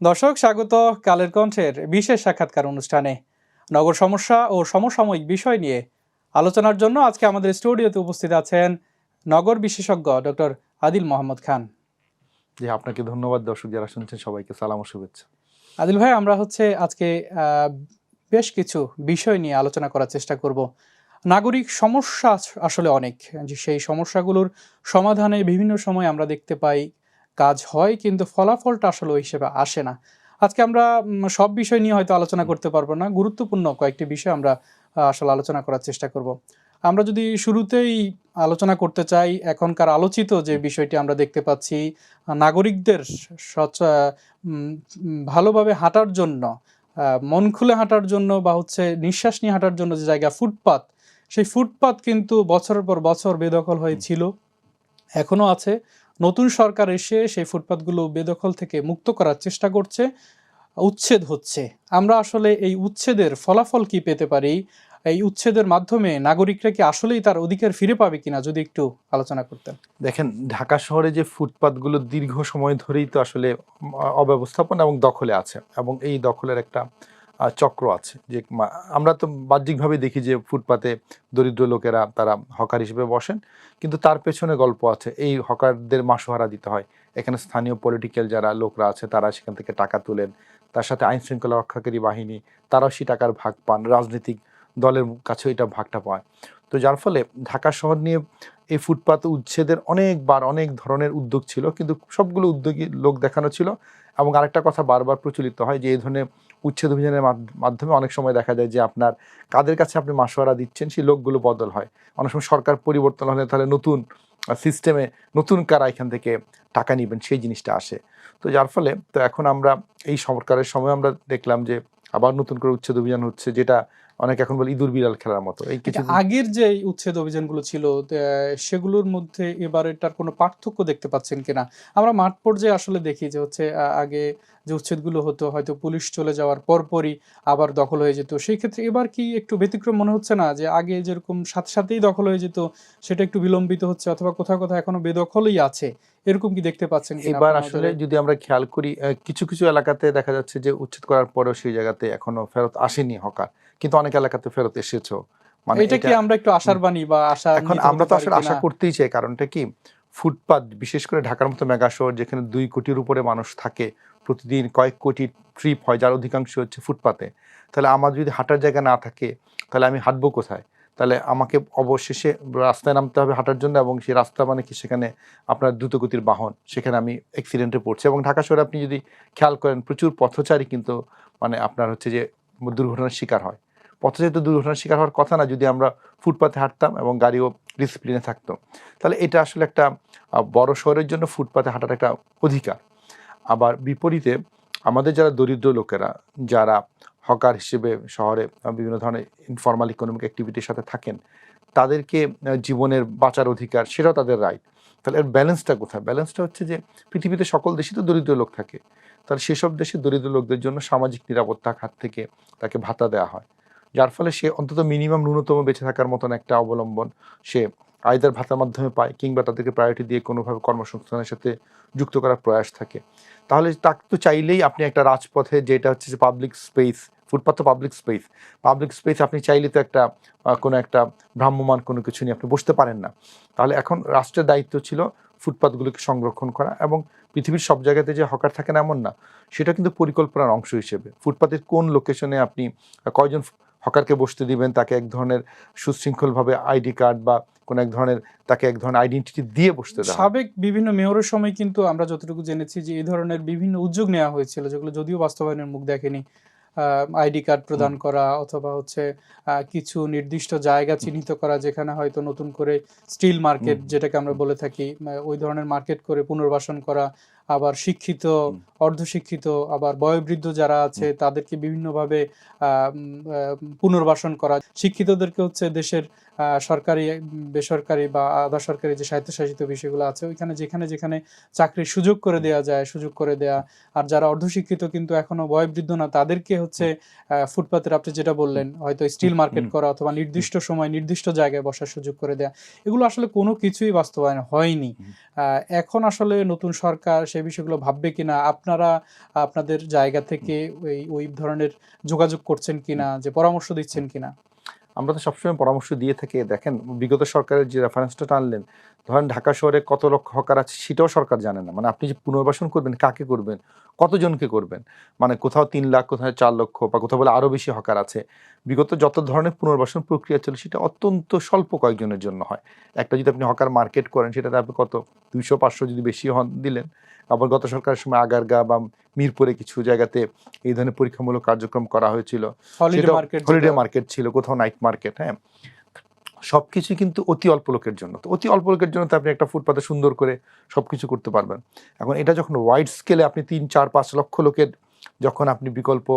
দর্শক স্বাগত কালের কণ্ঠের বিশেষ সাক্ষাৎকার অনুষ্ঠানে। নগর সমস্যা ও সমসাময়িক বিষয় নিয়ে আলোচনার জন্য আজকে আমাদের স্টুডিওতে উপস্থিত আছেন নগর বিশেষজ্ঞ ডক্টর আদিল মোহাম্মদ খান। জি, আপনাকে ধন্যবাদ। দর্শক যারা শুনছেন সবাইকে সালাম ও শুভেচ্ছা। আদিল ভাই, আমরা আজকে বেশ কিছু বিষয় নিয়ে আলোচনা করার চেষ্টা করব। নাগরিক সমস্যা আসলে অনেক, যে সেই সমস্যাগুলোর সমাধানে বিভিন্ন সময় আমরা দেখতে পাই কাজ হয়, কিন্তু ফলাফলটা আসলে ওই হিসেবে আসে না। আজকে আমরা সব বিষয় নিয়ে হয়তো আলোচনা করতে পারবো না, গুরুত্বপূর্ণ কয়েকটি বিষয় আমরা আসলে আলোচনা করার চেষ্টা করব। আমরা যদি শুরুতেই আলোচনা করতে চাই, এখনকার আলোচিত যে বিষয়টি আমরা দেখতে পাচ্ছি, নাগরিকদের ভালোভাবে হাঁটার জন্য, মন খুলে হাঁটার জন্য বা নিঃশ্বাস নিয়ে হাঁটার জন্য যে জায়গা ফুটপাত, সেই ফুটপাত কিন্তু বছরের পর বছর বেদখল হয়েছিল, এখনো আছে। নতুন সরকার এসে সেই ফুটপাতগুলো বেদখল থেকে মুক্ত করার চেষ্টা করছে, উচ্ছেদ হচ্ছে। আমরা আসলে এই উচ্ছেদের ফলাফল কি পেতে পারি? এই উচ্ছেদের মাধ্যমে নাগরিকরা কি আসলেই তার অধিকার ফিরে পাবে কিনা, যদি একটু আলোচনা করতেন। দেখেন, ঢাকা শহরে যে ফুটপাতগুলো দীর্ঘ সময় ধরেই তো আসলে অব্যবস্থাপনা এবং দখলে আছে, এবং এই দখলের একটা চক্র আছে। যে আমরা তো বাহ্যিকভাবে দেখি যে ফুটপাতে দরিদ্র লোকেরা তারা হকার হিসেবে বসেন, কিন্তু তার পেছনে গল্প আছে। এই হকারদের মাসোহারা দিতে হয়, এখানে স্থানীয় পলিটিক্যাল যারা লোকরা আছে তারা সেখান থেকে টাকা তোলেন, তার সাথে আইন শৃঙ্খলা রক্ষাকারী বাহিনী তারাও সেই টাকার ভাগ পান, রাজনৈতিক দলের কাছেও এটা ভাগটা পায়। তো যার ফলে ঢাকা শহর নিয়ে এই ফুটপাত উচ্ছেদের অনেকবার অনেক ধরনের উদ্যোগ ছিল, কিন্তু সবগুলো উদ্যোগী লোক দেখানো ছিল। এবং আরেকটা কথা বারবার প্রচলিত হয় যে এই ধরনের উচ্ছেদ অভিযানের মাধ্যমে অনেক সময় দেখা যায় যে আপনার কাদের কাছে আপনি মাসোয়ারা দিচ্ছেন সেই লোকগুলো বদল হয়। অনেক সময় সরকার পরিবর্তন হলে তাহলে নতুন সিস্টেমে নতুন কারা এখান থেকে টাকা নেবেন সেই জিনিসটা আসে। তো যার ফলে তো এখন আমরা এই সরকারের সময় আমরা দেখলাম যে আবার নতুন করে উচ্ছেদ অভিযান হচ্ছে, যেটা অনেক এখন বলে ইঁদুর বিড়াল খেলার মতো। এই কিছু আগের যে উচ্ছেদ অভিযানগুলো ছিল, সেগুলোর মধ্যে এবারেরটার কোনো পার্থক্য দেখতে পাচ্ছেন কিনা? আমরা মাঠ পর্যায়ে আসলে দেখি যে আগে যে উচ্ছেদগুলো হতো, হয়তো পুলিশ চলে যাওয়ার পরপরই আবার দখল হয়ে যেত। সেই ক্ষেত্রে এবার কি একটু ব্যতিক্রম মনে হচ্ছে না? যে আগে যেরকম সাথে সাথেই দখল হয়ে যেত, সেটা একটু বিলম্বিত হচ্ছে, অথবা কোথাও কোথাও এখনো বেদখলই আছে, এরকম কি দেখতে পাচ্ছেন কিনা এবার আপনার আসলে নজরে? যদি আমরা খেয়াল করি, কিছু কিছু এলাকাতে দেখা যাচ্ছে যে উচ্ছেদ করার পরেও সেই জায়গাতে এখনো ফেরত আসেনি হকার, কিন্তু অনেক এলাকাতে ফেরত এসেছো। মানে এটা কি এটা আমরা একটু আশার বাণী বা এখন আশান্বিত আমরা হতে তো পারি আসলে কিনা? আশা করতেই চাই। কারণটা কি, ফুটপাত বিশেষ করে ঢাকার মতো মেগা শহর যেখানে 2 কোটির উপরে মানুষ থাকে, প্রতিদিন কয়েক কোটি ট্রিপ হয়, যার অধিকাংশ হচ্ছে ফুটপাতে। তাহলে আমার যদি হাঁটার জায়গা না থাকে, তাহলে আমি হাঁটবো কোথায়? তাহলে আমাকে অবশেষে রাস্তায় নামতে হবে হাঁটার জন্য, এবং সেই রাস্তা মানে কি, সেখানে আপনার দ্রুতগতির বাহন, সেখানে আমি অ্যাক্সিডেন্টে পড়ছি। এবং ঢাকা শহরে আপনি যদি খেয়াল করেন, প্রচুর পথচারী কিন্তু মানে আপনার হচ্ছে যে দুর্ঘটনার শিকার হয়। পথচারী তো দুর্ঘটনার শিকার হওয়ার কথা না, যদি আমরা ফুটপাতে হাঁটতাম এবং গাড়িও ডিসিপ্লিনে থাকতো। তাহলে এটা আসলে একটা বড় শহরের জন্য ফুটপাতে হাঁটার একটা অধিকার। আবার বিপরীতে আমাদের যারা দরিদ্র লোকেরা, যারা হকার হিসেবে শহরে বিভিন্ন ধরনের ইনফরমাল ইকোনমিক অ্যাক্টিভিটির সাথে থাকেন, তাদেরকে জীবনের বাঁচার অধিকার, সেটাও তাদের রাইট। তাহলে এর ব্যালেন্সটা কোথায়? ব্যালেন্সটা হচ্ছে যে পৃথিবীতে সকল দেশেই তো দরিদ্র লোক থাকে, তাহলে সেসব দেশে দরিদ্র লোকদের জন্য সামাজিক নিরাপত্তা খাত থেকে তাকে ভাতা দেওয়া হয়, যার ফলে সে অন্তত মিনিমাম ন্যূনতম বেঁচে থাকার মতন একটা অবলম্বন সে আয়দার ভাতার মাধ্যমে পায়, কিংবা তাদেরকে প্রায়োরিটি দিয়ে কোনোভাবে কর্মসংস্থানের সাথে যুক্ত করার প্রয়াস থাকে। তাহলে তাকে তো চাইলেই আপনি একটা রাজপথে, যেটা হচ্ছে যে পাবলিক স্পেস, ফুটপাথ তো পাবলিক স্পেস, পাবলিক স্পেস আপনি চাইলে তো একটা কোনো একটা ভ্রাম্যমান কোনো কিছু নিয়ে আপনি বসতে পারেন না। তাহলে এখন রাষ্ট্রের দায়িত্ব ছিল ফুটপাথগুলোকে সংরক্ষণ করা, এবং পৃথিবীর সব জায়গাতে যে হকার থাকেন এমন না, সেটা কিন্তু পরিকল্পনার অংশ হিসেবে ফুটপাথের কোন লোকেশনে আপনি কয়জন হকারকে বসতে দিবেন, তাকে এক ধরনের সুশৃঙ্খলভাবে আইডি কার্ড বা কোনো এক ধরনের, তাকে এক ধরনের আইডেন্টিটি দিয়ে বসতে দেওয়া হয়। সাবেক বিভিন্ন মেয়রের সময় কিন্তু আমরা যতটুকু জেনেছি যে এই ধরনের বিভিন্ন উদ্যোগ নেওয়া হয়েছিল, যেগুলো যদিও বাস্তবায়নের মুখ দেখেনি। আইডি কার্ড প্রদান করা, অথবা কিছু নির্দিষ্ট জায়গা চিহ্নিত করা, যেখানে হয়তো নতুন করে স্টিল মার্কেট, যেটাকে আমরা বলে থাকি, ওই ধরনের মার্কেট করে পুনর্বাসন করা। আবার শিক্ষিত, অর্ধশিক্ষিত, আবার বয়োবৃদ্ধ যারা আছে তাদেরকে বিভিন্নভাবে পুনর্বাসন করা। শিক্ষিতদেরকে দেশের সরকারি, বেসরকারি বা আধা সরকারি যে স্বায়ত্তশাসিত বিষয়গুলো আছে ওইখানে যেখানে যেখানে চাকরির সুযোগ করে দেওয়া যায় সুযোগ করে দেয়া। আর যারা অর্ধশিক্ষিত কিন্তু এখনো বয়োবৃদ্ধ না তাদেরকে হচ্ছে ফুটপাতের আপনি যেটা বললেন হয়তো স্টিল মার্কেট করা অথবা নির্দিষ্ট সময় নির্দিষ্ট জায়গায় বসার সুযোগ করে দেয়া। এগুলো আসলে কোনো কিছুই বাস্তবায়ন হয়নি। এখন আসলে নতুন সরকার সেই বিষয়গুলো ভাববে কিনা, আপনারা আপনাদের জায়গা থেকে ওই ধরনের যোগাযোগ করছেন কিনা, যে পরামর্শ দিচ্ছেন কিনা? আমরা তো সবসময় পরামর্শ দিয়ে থাকি। দেখেন, বিগত সরকারের যে রেফারেন্সটা টানলেন, ধরেন ঢাকা শহরে কত লক্ষ হকার আছে সেটাও সরকার জানে না। মানে আপনি যে পুনর্বাসন করবেন, কাকে করবেন, কতজনকে করবেন, মানে কোথাও 3 লাখ, কোথাও 4 লক্ষ, বা কোথাও বলে আরো বেশি হকার আছে। বিগত যত ধরনের পুনর্বাসন প্রক্রিয়া ছিল সেটা অত্যন্ত স্বল্প কয়েকজনের জন্য হয়। একটা যদি আপনি হকার মার্কেট করেন সেটাতে আপনি কত 200-500 যদি বেশি হন দিলেন। আবার গত সরকারের সময় আগারগা বা মিরপুরে কিছু জায়গাতে এই ধরনের পরীক্ষামূলক কার্যক্রম করা হয়েছিল। হলিডে মার্কেট, হলিডে মার্কেট ছিল, কোথাও নাইট মার্কেট। হ্যাঁ, সবকিছু কিন্তু অতি অল্প লোকের জন্য। তো অতি অল্প লোকের জন্য তো আপনি একটা ফুটপাতে সুন্দর করে সবকিছু করতে পারবেন। এখন এটা যখন ওয়াইড স্কেলে আপনি 3-4-5 লক্ষ লোকের যখন আপনি বিকল্প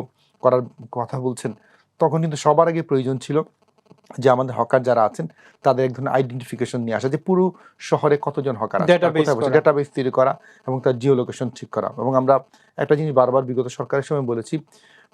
করার কথা বলছেন, তখন কিন্তু সবার আগে প্রয়োজন ছিল যে আমাদের হকার যারা আছেন তাদের এক ধরনের আইডেন্টিফিকেশন নিয়ে আসা, যে পুরো শহরে কতজন হকার আছে, ডেটাবেস তৈরি করা এবং তার জিও লোকেশন ঠিক করা। এবং আমরা একটা জিনিস বারবার বিগত সরকারের সময় বলেছি,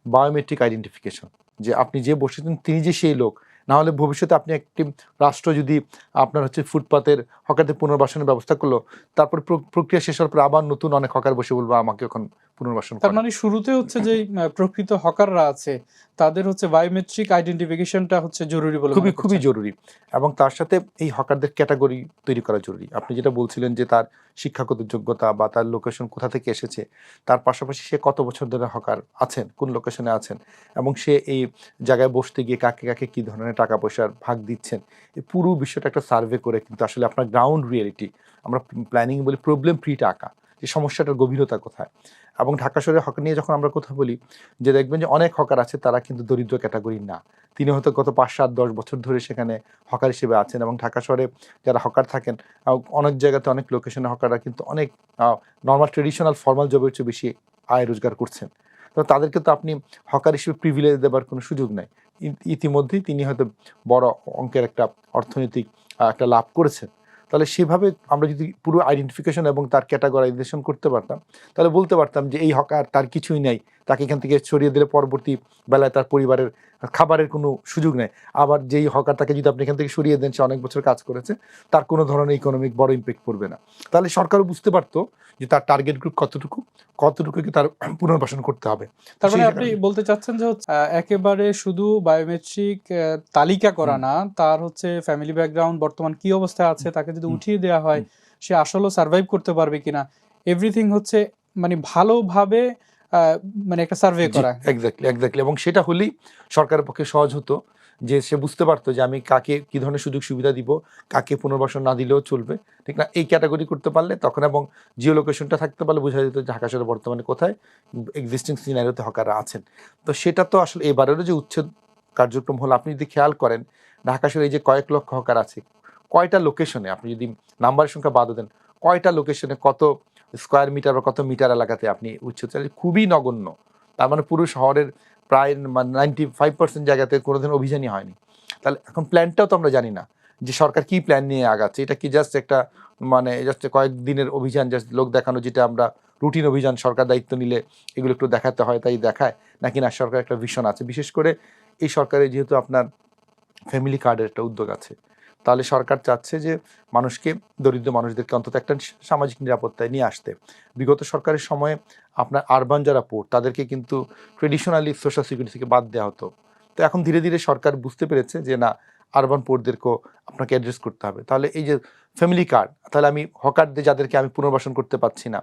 বায়োমেট্রিক আইডেন্টিফিকেশন, যে আপনি যে বসেছেন তিনি যে সেই লোক। না হলে ভবিষ্যতে আপনি একটি রাষ্ট্র যদি আপনার হচ্ছে ফুটপাতের হকারদের পুনর্বাসনের ব্যবস্থা করলো, তারপর প্রক্রিয়া শেষ হওয়ার পর আবার নতুন অনেক হকার বসে বলবো আমাকে এখন পুনর্বাসন তার মানে শুরুতে হচ্ছে যে প্রকৃত হকাররা আছে তাদের হচ্ছে বায়োমেট্রিক আইডেন্টিফিকেশনটা হচ্ছে জরুরি বলে খুবই খুবই জরুরি। এবং তার সাথে এই হকারদের ক্যাটাগরি তৈরি করা জরুরি। আপনি যেটা বলছিলেন যে তার শিক্ষাগত যোগ্যতা বা তার লোকেশন কোথা থেকে এসেছে, তার পাশাপাশি সে কত বছর ধরে হকার আছেন, কোন লোকেশনে আছেন, এবং সে এই জায়গায় বসতে গিয়ে কাকে কাকে কী ধরনের টাকা পয়সার ভাগ দিচ্ছেন, এই পুরো বিষয়টা একটা সার্ভে করে কিন্তু আসলে আপনার গ্রাউন্ড রিয়েলিটি, আমরা প্ল্যানিং বলি প্রবলেম ফ্রিটা আঁকা, যে সমস্যাটার গভীরতা কোথায়। এবং ঢাকা শহরে হকার নিয়ে যখন আমরা কথা বলি, যে দেখবেন যে অনেক হকার আছে তারা কিন্তু দরিদ্র ক্যাটাগরির না, তিনি হয়তো গত 5-7-10 বছর ধরে সেখানে হকার হিসেবে আছেন। এবং ঢাকা শহরে যারা হকার থাকেন, অনেক জায়গাতে অনেক লোকেশনে হকাররা কিন্তু অনেক নর্মাল ট্রেডিশনাল ফর্মাল জবের চেয়ে বেশি আয় রোজগার করছেন। তো তাদেরকে তো আপনি হকার হিসেবে প্রিভিলেজ দেবার কোনো সুযোগ নাই। ইতিমধ্যেই তিনি হয়তো বড় অঙ্কের একটা অর্থনৈতিক একটা লাভ করেছেন। তাহলে সেভাবে আমরা যদি পুরো আইডেন্টিফিকেশন এবং তার ক্যাটাগরাইজেশন করতে পারতাম, তাহলে বলতে পারতাম যে এই হকার, তার কিছুই নেই, তাকে এখান থেকে সরিয়ে দিলে পরবর্তী বেলায় তার পরিবারের খাবারের কোনো সুযোগ নেই। আবার যেই হকার, তাকে যদি আপনি এখান থেকে সরিয়ে দেন, সে অনেক বছর কাজ করেছে, তার কোনো ধরনের ইকোনমিক বড় ইম্প্যাক্ট পড়বে না। তাহলে সরকারও বুঝতে পারতো যে তার টার্গেট গ্রুপ কতটুকুকে তার পুনর্বাসন করতে হবে। তার মানে আপনি বলতে চাচ্ছেন যে একেবারে শুধু বায়োমেট্রিক তালিকা করা না, তার হচ্ছে ফ্যামিলি ব্যাকগ্রাউন্ড বর্তমান কি অবস্থায় আছে তাকে যদি উঠিয়ে দেওয়া হয়, সে আসলে সার্ভাইভ করতে পারবে কিনা, এভরিথিং হচ্ছে মানে ভালোভাবে মানে একটা সার্ভে করা। এক্স্যাক্টলি। এবং সেটা হলেই সরকারের পক্ষে সহজ হতো, যে সে বুঝতে পারতো যে আমি কাকে কি ধরনের সুযোগ সুবিধা দিব, কাকে পুনর্বাসন না দিলেও চলবে, ঠিক না? এই ক্যাটাগরি করতে পারলে তখন, এবং জিও লোকেশনটা থাকতে পারলে বোঝা যেত ঢাকা শহরে বর্তমানে কোথায় এক্সিস্টিং সিনারিওতে হকাররা আছেন। তো সেটা তো আসলে এবারেরও যে উচ্ছেদ কার্যক্রম হলো, আপনি যদি খেয়াল করেন ঢাকা শহরে এই যে কয়েক লক্ষ হকার আছে, কয়টা লোকেশনে, আপনি যদি নাম্বারের সংখ্যা বাদ দেন, কয়টা লোকেশনে কত স্কোয়ার মিটার বা কত মিটার এলাকাতে আপনি উচ্ছেদ, খুবই নগণ্য। তার মানে পুরো শহরের প্রায় 95% জায়গাতে কোনো দিন অভিযানই হয়নি। তাহলে এখন প্ল্যানটাও তো আমরা জানি না যে সরকার কি প্ল্যান নিয়ে আগাচ্ছে। এটা কি জাস্ট একটা মানে জাস্ট কয়েকদিনের অভিযান, জাস্ট লোক দেখানো, যেটা আমরা রুটিন অভিযান, সরকার দায়িত্ব নিলে এগুলো একটু দেখাতে হয় তাই দেখায়, নাকি না সরকার একটা ভিশন আছে? বিশেষ করে এই সরকারের যেহেতু আপনার ফ্যামিলি কার্ডের একটা উদ্যোগ আছে, তাহলে সরকার চাচ্ছে যে মানুষকে, দরিদ্র মানুষদেরকে অন্তত একটা সামাজিক নিরাপত্তায় নিয়ে আসতে। বিগত সরকারের সময়ে আপনার আরবান যারা পোর, তাদেরকে কিন্তু ট্রেডিশনালি সোশ্যাল সিকিউরিটি থেকে বাদ দেওয়া হতো। তো এখন ধীরে ধীরে সরকার বুঝতে পেরেছে যে না, আরবান পোরদেরকেও আপনাকে অ্যাড্রেস করতে হবে। তাহলে এই যে ফ্যামিলি কার্ড, তাহলে আমি হকারদের যাদেরকে আমি পুনর্বাসন করতে পারছি না,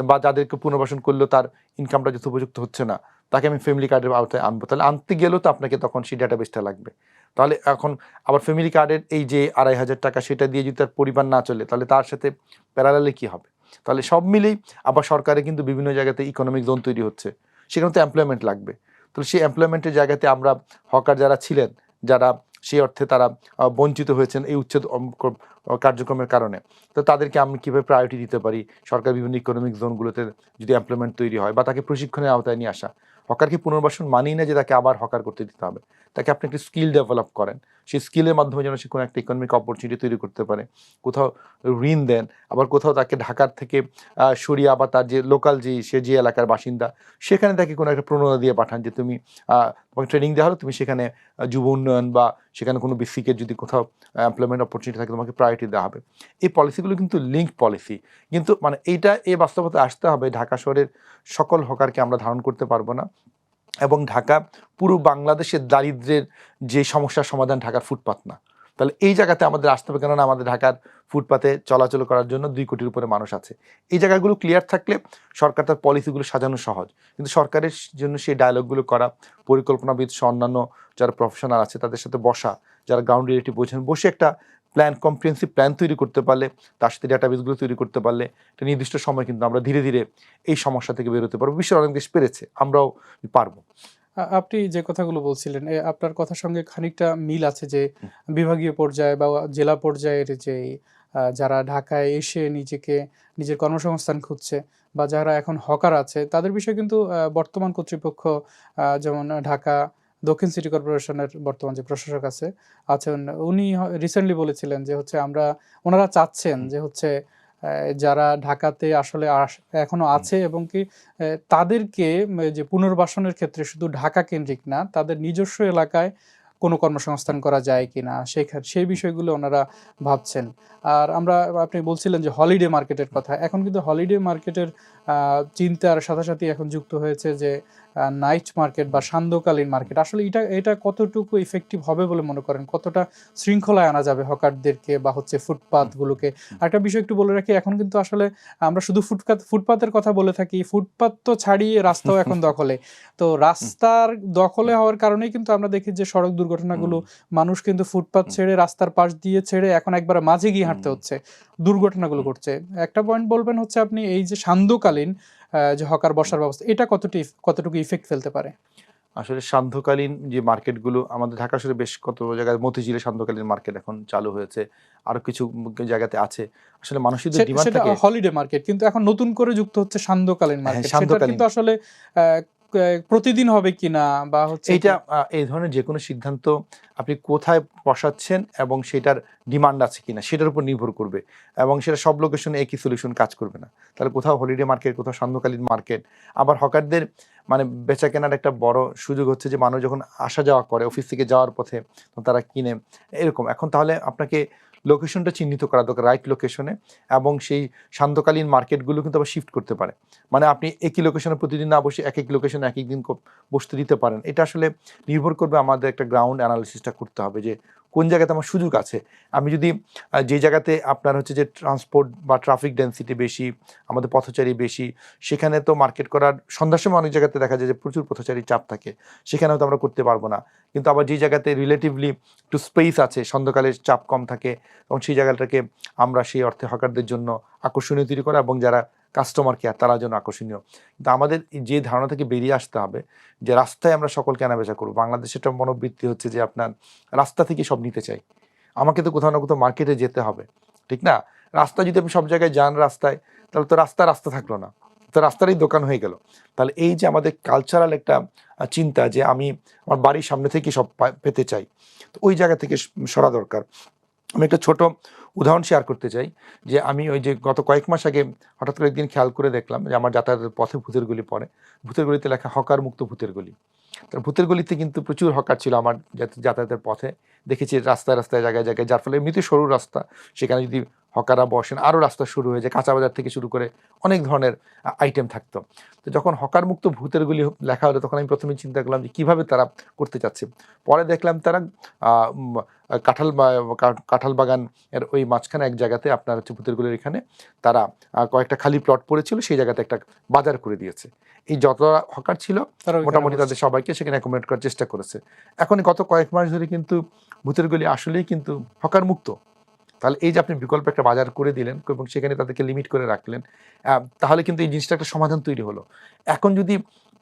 বা যাদেরকে পুনর্বাসন করলেও তার ইনকামটা যথোপযুক্ত হচ্ছে না, তাকে আমি ফ্যামিলি কার্ডের আওতায় আনবো। তাহলে আনতে গেলেও তো আপনাকে তখন সেই ডাটাবেসটা লাগবে। তাহলে এখন আবার ফ্যামিলি কার্ডের এই যে 2,500 টাকা, সেটা দিয়ে যদি তার পরিবার না চলে, তাহলে তার সাথে প্যারালালে কী হবে? তাহলে সব মিলেই আবার সরকারে কিন্তু বিভিন্ন জায়গাতে ইকোনমিক জোন তৈরি হচ্ছে, সেখানে তো এমপ্লয়মেন্ট লাগবে। তাহলে সেই এমপ্লয়মেন্টের জায়গাতে আমরা হকার যারা ছিলেন, যারা সেই অর্থে তারা বঞ্চিত হয়েছেন এই উচ্ছেদ কার্যক্রমের কারণে। তো তাদেরকে আমি কীভাবে প্রায়োরিটি দিতে পারি, সরকার বিভিন্ন ইকোনমিক জোনগুলোতে যদি এমপ্লয়মেন্ট তৈরি হয় বা তাকে প্রশিক্ষণের আওতায় নিয়ে আসা। হকারকে পুনর্বাসন মানেই না যে তাকে আবার হকার করতে দিতে হবে, তাকে আপনি একটা স্কিল ডেভেলপ করেন, সেই স্কিলের মাধ্যমে যেন সে কোনো একটা ইকোনমিক অপরচুনিটি তৈরি করতে পারে, কোথাও ঋণ দেন, আবার কোথাও তাকে ঢাকার থেকে সরিয়ে আবার তার যে লোকাল সে যে এলাকার বাসিন্দা সেখানে তাকে কোনো একটা প্রণোদনা দিয়ে পাঠান যে তুমি তোমাকে ট্রেনিং দেওয়া হলো, তুমি সেখানে যুব উন্নয়ন বা সেখানে কোনো বেসিকের যদি কোথাও এমপ্লয়মেন্ট অপরচুনিটি থাকে তোমাকে প্রায়োরিটি দেওয়া হবে। এই পলিসিগুলো কিন্তু লিঙ্ক পলিসি, কিন্তু মানে এই বাস্তবতা আসতে হবে। ঢাকা শহরের সকল হকারকে আমরা ধারণ করতে পারবো না, এবং ঢাকা পুরো বাংলাদেশের দারিদ্র্যের যে সমস্যার সমাধান ঢাকার ফুটপাত না। তাহলে এই জায়গাতে আমাদের আসতে হবে, কেননা আমাদের ঢাকার ফুটপাতে চলাচল করার জন্য 2 কোটির উপরে মানুষ আছে। এই জায়গাগুলো ক্লিয়ার থাকলে সরকার তার পলিসিগুলো সাজানো সহজ, কিন্তু সরকারের জন্য সেই ডায়লগগুলো করা, পরিকল্পনাবিদ সহ অন্যান্য যারা প্রফেশনাল আছে তাদের সাথে বসা, যারা গ্রাউন্ড রিয়েলিটি বোঝেন, বসে একটা কম্প্রিহেন্সিভ প্ল্যান তৈরি করতে পারলে, তার সাথে ডাটাবেসগুলো তৈরি করতে পারলে একটা নির্দিষ্ট সময় কিন্তু আমরা ধীরে ধীরে এই সমস্যা থেকে বেরোতে পারবো। বিশ্বের অনেক দেশ পেরেছে, আমরাও পারবো। আপনি যে কথাগুলো বলছিলেন আপনার কথার সঙ্গে খানিকটা মিল আছে যে বিভাগীয় পর্যায়ে বা জেলা পর্যায়ের যে যারা ঢাকায় এসে নিজের কর্মসংস্থান খুঁজছে বা যারা এখন হকার আছে তাদের বিষয়ে কিন্তু বর্তমান কর্তৃপক্ষ যেমন ঢাকা দক্ষিণ সিটি কর্পোরেশনের বর্তমান যে প্রশাসক আছেন উনি রিসেন্টলি বলেছিলেন যে হচ্ছে ওনারা চাচ্ছেন যে হচ্ছে যারা ঢাকাতে আসলে এখনো আছে এবং কি তাদেরকে যে পুনর্বাসনের ক্ষেত্রে শুধু ঢাকা কেন্দ্রিক না, তাদের নিজস্ব এলাকায় কোনো কর্মসংস্থান করা যায় কিনা সেই বিষয়গুলো ওনারা ভাবছেন। আর আপনি বলছিলেন যে হলিডে মার্কেটের কথা, এখন কিন্তু হলিডে মার্কেটের চিন্তার সাথে সাথে এখন যুক্ত হয়েছে যে নাইট মার্কেট বা সান্ধ্যকালীন মার্কেট। আসলে এটা কতটুকু ইফেক্টিভ হবে বলে মনে করেন? কতটা শৃঙ্খলায় আনা যাবে হকারদেরকে বা হচ্ছে ফুটপাতগুলোকে? আরেকটা বিষয় একটু বলে রাখি, এখন কিন্তু আসলে আমরা শুধু ফুটপাতের কথা বলে থাকি, ফুটপাত তো ছাড়িয়ে রাস্তাও এখন দখলে। তো রাস্তার দখলে হওয়ার কারণেই কিন্তু আমরা দেখি যে সড়ক দুর্ঘটনাগুলো, মানুষ কিন্তু ফুটপাত ছেড়ে রাস্তার পাশ দিয়ে ছেড়ে এখন একবারে মাঝে গিয়ে হাঁটতে হচ্ছে, দুর্ঘটনাগুলো ঘটছে। একটা পয়েন্ট বলবেন হচ্ছে আপনি এই যে সান্ধ্যকালীন যে হকার বসার ব্যবস্থা, এটা কতটুকু ইফেক্ট ফেলতে পারে? আসলে সান্ধ্যকালীন যে মার্কেটগুলো আমাদের ঢাকা শহরে বেশ কত জায়গায়, মতিঝিলে সান্ধ্যকালীন মার্কেট এখন চালু হয়েছে, আরো কিছু জায়গাতে আছে। আসলে মানুষের যে ডিমান্ড সেটা থাকে, হলিডে মার্কেট, কিন্তু এখন নতুন করে যুক্ত হচ্ছে সান্ধ্যকালীন হ্যাঁ, মার্কেট। সেটা সান্ধ্যকালীন কিন্তু আসলে প্রতিদিন হবে কিনা বা হচ্ছে এইটা এই ধরনের যে কোনো সিদ্ধান্ত আপনি কোথায় বসাচ্ছেন এবং সেটার ডিমান্ড আছে কিনা সেটার উপর নির্ভর করবে, এবং সেটা সব লোকেশনে একই সলিউশন কাজ করবে না। তাহলে কোথাও হলিডে মার্কেট, কোথাও সান্ধ্যকালীন মার্কেট। আবার হকারদের মানে বেচা কেনার একটা বড় সুযোগ হচ্ছে যে মানুষ যখন আসা যাওয়া করে অফিস থেকে যাওয়ার পথে তারা কিনে এরকম। এখন তাহলে আপনাকে লোকেশনটা চিহ্নিত করা দরকার, রাইট লোকেশনে, এবং সেই সান্ধ্যকালীন মার্কেটগুলো কিন্তু আবার শিফট করতে পারে। মানে আপনি একই লোকেশনে প্রতিদিন না বসে এক লোকেশনে এক দিন বসতে দিতে পারেন। এটা আসলে নির্ভর করবে, আমাদের একটা গ্রাউন্ড অ্যানালিসিসটা করতে হবে যে কোন জায়গাতে আমার সুযোগ আছে। আমি যদি যে জায়গাতে আপনার হচ্ছে যে ট্রান্সপোর্ট বা ট্রাফিক ডেন্সিটি বেশি, আমাদের পথচারী বেশি, সেখানে তো মার্কেট করার সন্ধ্যার সময় অনেক জায়গাতে দেখা যায় যে প্রচুর পথচারীর চাপ থাকে, সেখানে হয়তো আমরা করতে পারবো না। কিন্তু আবার যে জায়গাতে রিলেটিভলি একটু স্পেস আছে, সন্ধ্যাকালে চাপ কম থাকে, এবং সেই জায়গাটাকে আমরা সেই অর্থে হকারদের জন্য আকর্ষণীয় তৈরি করা, এবং যারা কাস্টমার কেয়ার তারা যেন আকর্ষণীয়। কিন্তু আমাদের যে ধারণা থেকে বেরিয়ে আসতে হবে যে রাস্তায় আমরা সকল কেনাবেচা করবো। বাংলাদেশের একটা মনোবৃত্তি হচ্ছে যে আপনার রাস্তা থেকে সব নিতে চাই, আমাকে তো কোথাও না কোথাও মার্কেটে যেতে হবে, ঠিক না? রাস্তা যদি আপনি সব জায়গায় যান রাস্তায়, তাহলে তো রাস্তা থাকলো না, তো রাস্তারই দোকান হয়ে গেল। তাহলে এই যে আমাদের কালচারাল একটা চিন্তা যে আমি আমার বাড়ির সামনে থেকে সব পেতে চাই, তো ওই জায়গা থেকে সরা দরকার। আমি একটা ছোট উদাহরণ শেয়ার করতে চাই যে আমি ওই যে গত কয়েক মাস আগে হঠাৎ করে একদিন খেয়াল করে দেখলাম যে আমার যাতায়াতের পথে ভূতের গলি পড়ে, ভূতের গলিতে লেখা হকার মুক্ত ভূতের গলি। তো ভূতের গলিতে কিন্তু প্রচুর হকার ছিল আমার যাতায়াতের পথে, দেখেছি রাস্তায় রাস্তায় জায়গায় জায়গায়, যার ফলে এমনিতে সরু রাস্তা, সেখানে যদি হকাররা বসেন আরও রাস্তা শুরু হয়ে যায়, কাঁচা বাজার থেকে শুরু করে অনেক ধরনের আইটেম থাকতো। তো যখন হকার মুক্ত ভূতের গলি লেখা হলো, তখন আমি প্রথমে চিন্তা করলাম যে কীভাবে তারা করতে চাচ্ছে। পরে দেখলাম তারা কাঁঠাল বাগান এর ওই মাঝখানে এক জায়গাতে আপনার হচ্ছে ভূতের গলির এখানে তারা কয়েকটা খালি প্লট পড়েছিল, সেই জায়গাতে একটা বাজার করে দিয়েছে। এই যত হকার ছিল মোটামুটি তাদের সবাইকে সেখানে অ্যাকোমোডেট করার চেষ্টা করেছে। এখন গত কয়েক মাস ধরে কিন্তু ভূতের গলি আসলেই কিন্তু হকার মুক্ত। তাহলে এই যে আপনি বিকল্প একটা বাজার করে দিলেন এবং সেখানে তাদেরকে লিমিট করে রাখলেন, তাহলে কিন্তু এই জিনিসটা একটা সমাধান তৈরি হলো। এখন যদি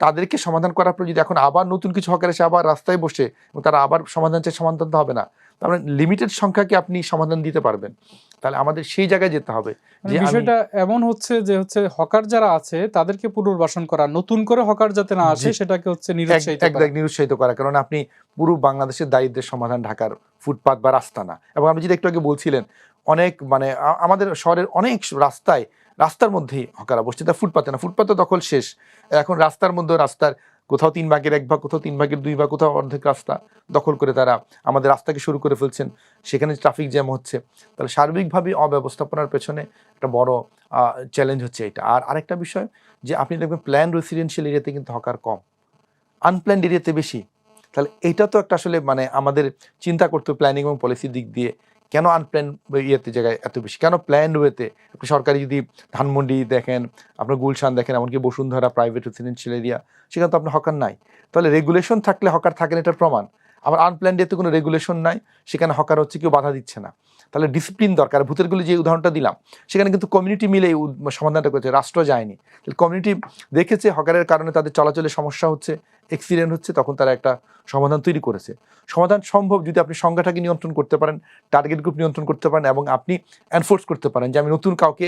তাদেরকে সমাধান করার পর যদি এখন আবার নতুন কিছু হকার এসে আবার রাস্তায় বসে এবং তারা আবার সমাধান চায়, সমাধান তো হবে না। তার মানে লিমিটেড সংখ্যাকে আপনি সমাধান দিতে পারবেন, তাহলে আমাদের সেই জায়গায় যেতে হবে যে বিষয়টা এমন হচ্ছে যে হকার যারা আছে তাদেরকে পুনর্বাসন করা, নতুন করে হকার যাতে না আসে সেটাকে নিরুৎসাহিত করা। কারণ আপনি পুরো বাংলাদেশের দারিদ্র্যের সমাধান ঢাকার ফুটপাত বা রাস্তা না। এবং আপনি যেটা একটু আগে বলছিলেন, অনেক মানে আমাদের শহরের অনেক রাস্তার মধ্যেই হকারা বসছে, তা ফুটপাতে না, ফুটপাতে দখল শেষ। এখন রাস্তার মধ্যে রাস্তার কোথাও 3 ভাগের 1 ভাগ, কোথাও 3 ভাগের 2 ভাগ, কোথাও অর্ধেক রাস্তা দখল করে তারা আমাদের রাস্তাকে শুরু করে ফেলছেন, সেখানে ট্রাফিক জ্যাম হচ্ছে। তাহলে সার্বিকভাবে অব্যবস্থাপনার পেছনে একটা বড় চ্যালেঞ্জ হচ্ছে এটা। আর আরেকটা বিষয় যে আপনি দেখবেন প্ল্যান রেসিডেন্সিয়াল এরিয়াতে কিন্তু হকার কম, আনপ্ল্যান্ড এরিয়াতে বেশি। তাহলে এটা তো একটা আসলে মানে আমাদের চিন্তা করতে প্ল্যানিং এবং পলিসির দিক দিয়ে, কেন আনপ্ল্যান ইয়েতে জায়গায় এত বেশি, কেন প্ল্যান ওয়েতে আপনি সরকারি যদি ধানমন্ডি দেখেন, আপনার গুলশান দেখেন, এমনকি বসুন্ধরা প্রাইভেট রেসিডেন্সিয়াল এরিয়া, সেখানে তো আপনার হকার নাই। তাহলে রেগুলেশন থাকলে হকার থাকেন, এটার প্রমাণ। আবার আনপ্ল্যান্ড এতে কোনো রেগুলেশন নাই, সেখানে হকার হচ্ছে, কেউ বাধা দিচ্ছে না। তাহলে ডিসিপ্লিন দরকার। ভূতেরগুলি যে উদাহরণটা দিলাম, সেখানে কিন্তু কমিউনিটি মিলে এই সমাধানটা করেছে, রাষ্ট্র যায়নি। তাহলে কমিউনিটি দেখেছে হকারের কারণে তাদের চলাচলের সমস্যা হচ্ছে, অ্যাক্সিডেন্ট হচ্ছে, তখন তারা একটা সমাধান তৈরি করেছে। সমাধান সম্ভব যদি আপনি সংখ্যাটাকে নিয়ন্ত্রণ করতে পারেন, টার্গেট গ্রুপ নিয়ন্ত্রণ করতে পারেন, এবং আপনি এনফোর্স করতে পারেন যে আমি নতুন কাউকে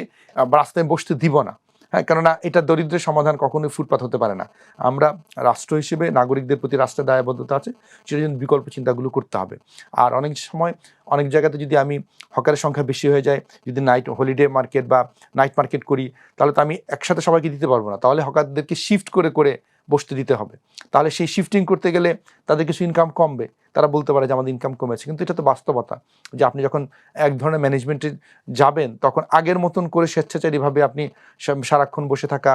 রাস্তায় বসতে দিব না। হ্যাঁ, কেননা এটা দরিদ্রের সমাধান কখনোই ফুটপাত হতে পারে না। আমরা রাষ্ট্র হিসেবে নাগরিকদের প্রতি রাষ্ট্রের দায়বদ্ধতা আছে, সেটার জন্য বিকল্প চিন্তাগুলো করতে হবে। আর অনেক সময় অনেক জায়গাতে যদি আমি হকারের সংখ্যা বেশি হয়ে যায়, যদি নাইট হলিডে মার্কেট বা নাইট মার্কেট করি, তাহলে তো আমি একসাথে সবাইকে দিতে পারবো না। তাহলে হকারদেরকে শিফট করে করে বসতে দিতে হবে। তাহলে সেই শিফটিং করতে গেলে তাদের কিছু ইনকাম কমবে, তারা বলতে পারে যে আমাদের ইনকাম কমেছে। কিন্তু এটা তো বাস্তবতা যে আপনি যখন এক ধরনের ম্যানেজমেন্টে যাবেন, তখন আগের মতন করে স্বেচ্ছাচারীভাবে আপনি সারাক্ষণ বসে থাকা,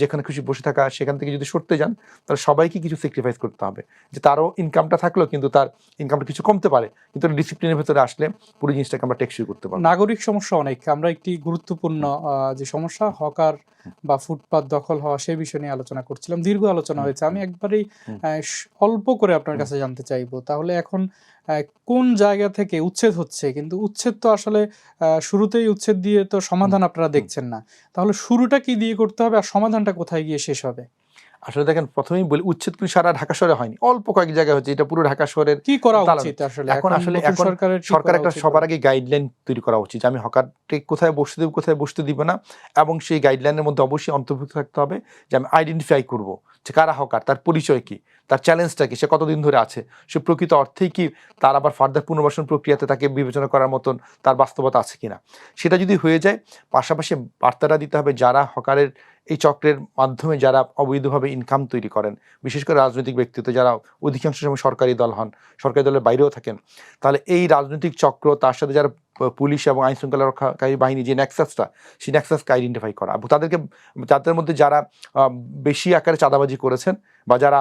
যেখানে খুশি বসে থাকা, সেখান থেকে যদি সরতে যান, তাহলে সবাইকে কিছু স্যাক্রিফাইস করতে হবে। যে তারও ইনকামটা থাকলো, কিন্তু তার ইনকামটা কিছু কমতে পারে, কিন্তু ডিসিপ্লিনের ভেতরে আসলে পুরো জিনিসটাকে আমরা টেকসই করতে পারবো। নাগরিক সমস্যা অনেক, আমরা একটি গুরুত্বপূর্ণ যে সমস্যা হকার বা ফুটপাত দখল হওয়া, সেই বিষয় নিয়ে আলোচনা করছিলাম, দীর্ঘ আলোচনা হয়েছে। আমি একবারেই অল্প করে আপনার কাছে জানতে চাইবো, তাহলে এখন কোন জায়গা থেকে উচ্ছেদ হচ্ছে? কিন্তু উচ্ছেদ তো আসলে শুরুতেই উচ্ছেদ দিয়ে তো সমাধান আপনারা দেখছেন না, তাহলে শুরুটা কি দিয়ে করতে হবে আর সমাধানটা কোথায় গিয়ে শেষ হবে? আসলে দেখেন, প্রথমেই বলি, উচ্ছেদ কিন্তু সারা ঢাকা শহরে হয়নি, অল্প কয়েক জায়গায় হচ্ছে। এটা পুরো ঢাকা শহরের কি করা উচিত আসলে? এখন সরকার একটা সবার আগে গাইডলাইন তৈরি করা উচিত, যে আমি হকারকে কোথায় বসতে দেব, কোথায় বসতে দিব না। এবং সেই গাইডলাইনের মধ্যে অবশ্যই অন্তর্ভুক্ত থাকতে হবে যে আমি আইডেন্টিফাই করব যে কারা হকার, তার পরিচয় কি, তার চ্যালেঞ্জটা কি, সে কতদিন ধরে আছে, সে প্রকৃত অর্থেই কি তার আবার ফার্দার পুনর্বাসন প্রক্রিয়াতে তাকে বিবেচনা করার মতন তার বাস্তবতা আছে কিনা। সেটা যদি হয়ে যায়, পাশাপাশি বার্তাটা দিতে হবে যারা হকারের এই চক্রের মাধ্যমে যারা অবৈধভাবে ইনকাম তৈরি করেন, বিশেষ করে রাজনৈতিক ব্যক্তিত্ব যারা অধিকাংশ সময় সরকারি দল হন, সরকারি দলের বাইরেও থাকেন, তাহলে এই রাজনৈতিক চক্র, তার সাথে যারা পুলিশ এবং আইন শৃঙ্খলা রক্ষাকারী বাহিনী, যে নেক্সাসটা, সেই নেক্সাসকে আইডেন্টিফাই করা, এবং তাদেরকে, যাদের মধ্যে যারা বেশি আকারে চাঁদাবাজি করেছেন বা যারা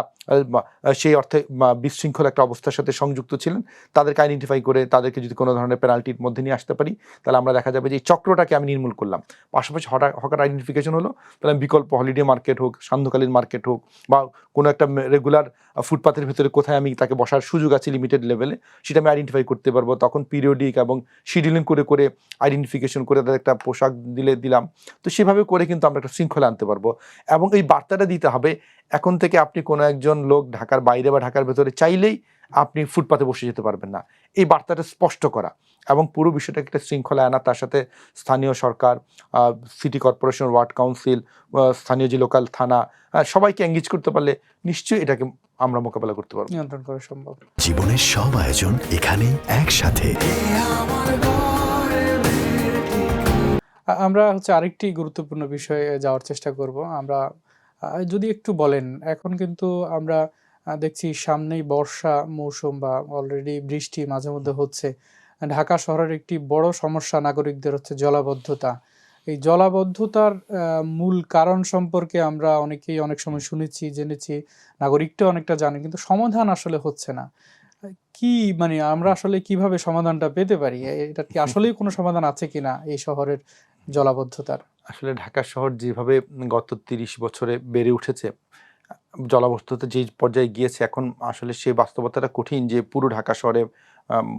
সেই অর্থে বিশৃঙ্খল একটা অবস্থার সাথে সংযুক্ত ছিলেন, তাদেরকে আইডেন্টিফাই করে তাদেরকে যদি কোনো ধরনের পেনাল্টির মধ্যে নিয়ে আসতে পারি, তাহলে আমরা দেখা যাবে যে এই চক্রটাকে আমি নির্মূল করলাম। পাশাপাশি হকার আইডেন্টিফিকেশন হলো, তাহলে বিকল্প হলিডে মার্কেট হোক, সান্ধ্যকালীন মার্কেট হোক, বা কোনো একটা রেগুলার ফুটপাথের ভিতরে কোথায় আমি তাকে বসার সুযোগ আছে লিমিটেড লেভেলে, সেটা আমি আইডেন্টিফাই করতে পারবো। তখন পিরিয়ডিক এবং শিডিউলিং করে করে আইডেন্টিফিকেশন করে তাদের একটা পোশাক দিলাম। তো সেভাবে করে কিন্তু আমরা একটা শৃঙ্খলা আনতে পারবো। এবং এই বার্তাটা দিতে হবে, এখন থেকে আপনি কোনো একজন লোক ঢাকার বাইরে বা ঢাকার ভেতরে চাইলেই আপনি ফুটপাতে বসে যেতে পারবেন না, এই বার্তাটা স্পষ্ট করা এবং পুরো বিষয়টাকে একটা শৃঙ্খলা আনা। তার সাথে স্থানীয় সরকার, সিটি কর্পোরেশন, ওয়ার্ড কাউন্সিল, স্থানীয় যে লোকাল থানা, সবাইকে এঙ্গেজ করতে পারলে নিশ্চয়ই এটাকে আমরা মোকাবেলা করতে পারবো, নিয়ন্ত্রণ করা সম্ভব। জীবনের সব আয়োজন এখানে একসাথে। আমরা আরেকটি গুরুত্বপূর্ণ বিষয়ে যাওয়ার চেষ্টা করব। আমরা যদি একটু বলেন, এখন কিন্তু আমরা দেখছি সামনেই বর্ষা মৌসুম বা অলরেডি বৃষ্টি মাঝে মধ্যে হচ্ছে। ঢাকা শহরের একটি বড় সমস্যা নাগরিকদের হচ্ছে জলাবদ্ধতা। এই জলাবদ্ধতার মূল কারণ সম্পর্কে আমরা অনেকেই অনেক সময় শুনেছি, জেনেছি, নাগরিকটা অনেকটা জানে, কিন্তু সমাধান আসলে হচ্ছে না। কি মানে আমরা আসলে কিভাবে সমাধানটা পেতে পারি? এটা কি আসলেই কোনো সমাধান আছে কিনা এই শহরের জলাবদ্ধতার? আসলে ঢাকা শহর যেভাবে গত 30 বছরে বেড়ে উঠেছে, জলাবদ্ধতা যে পর্যায়ে গিয়েছে এখন আসলে সেই বাস্তবতাটা কঠিন যে পুরো ঢাকা শহরে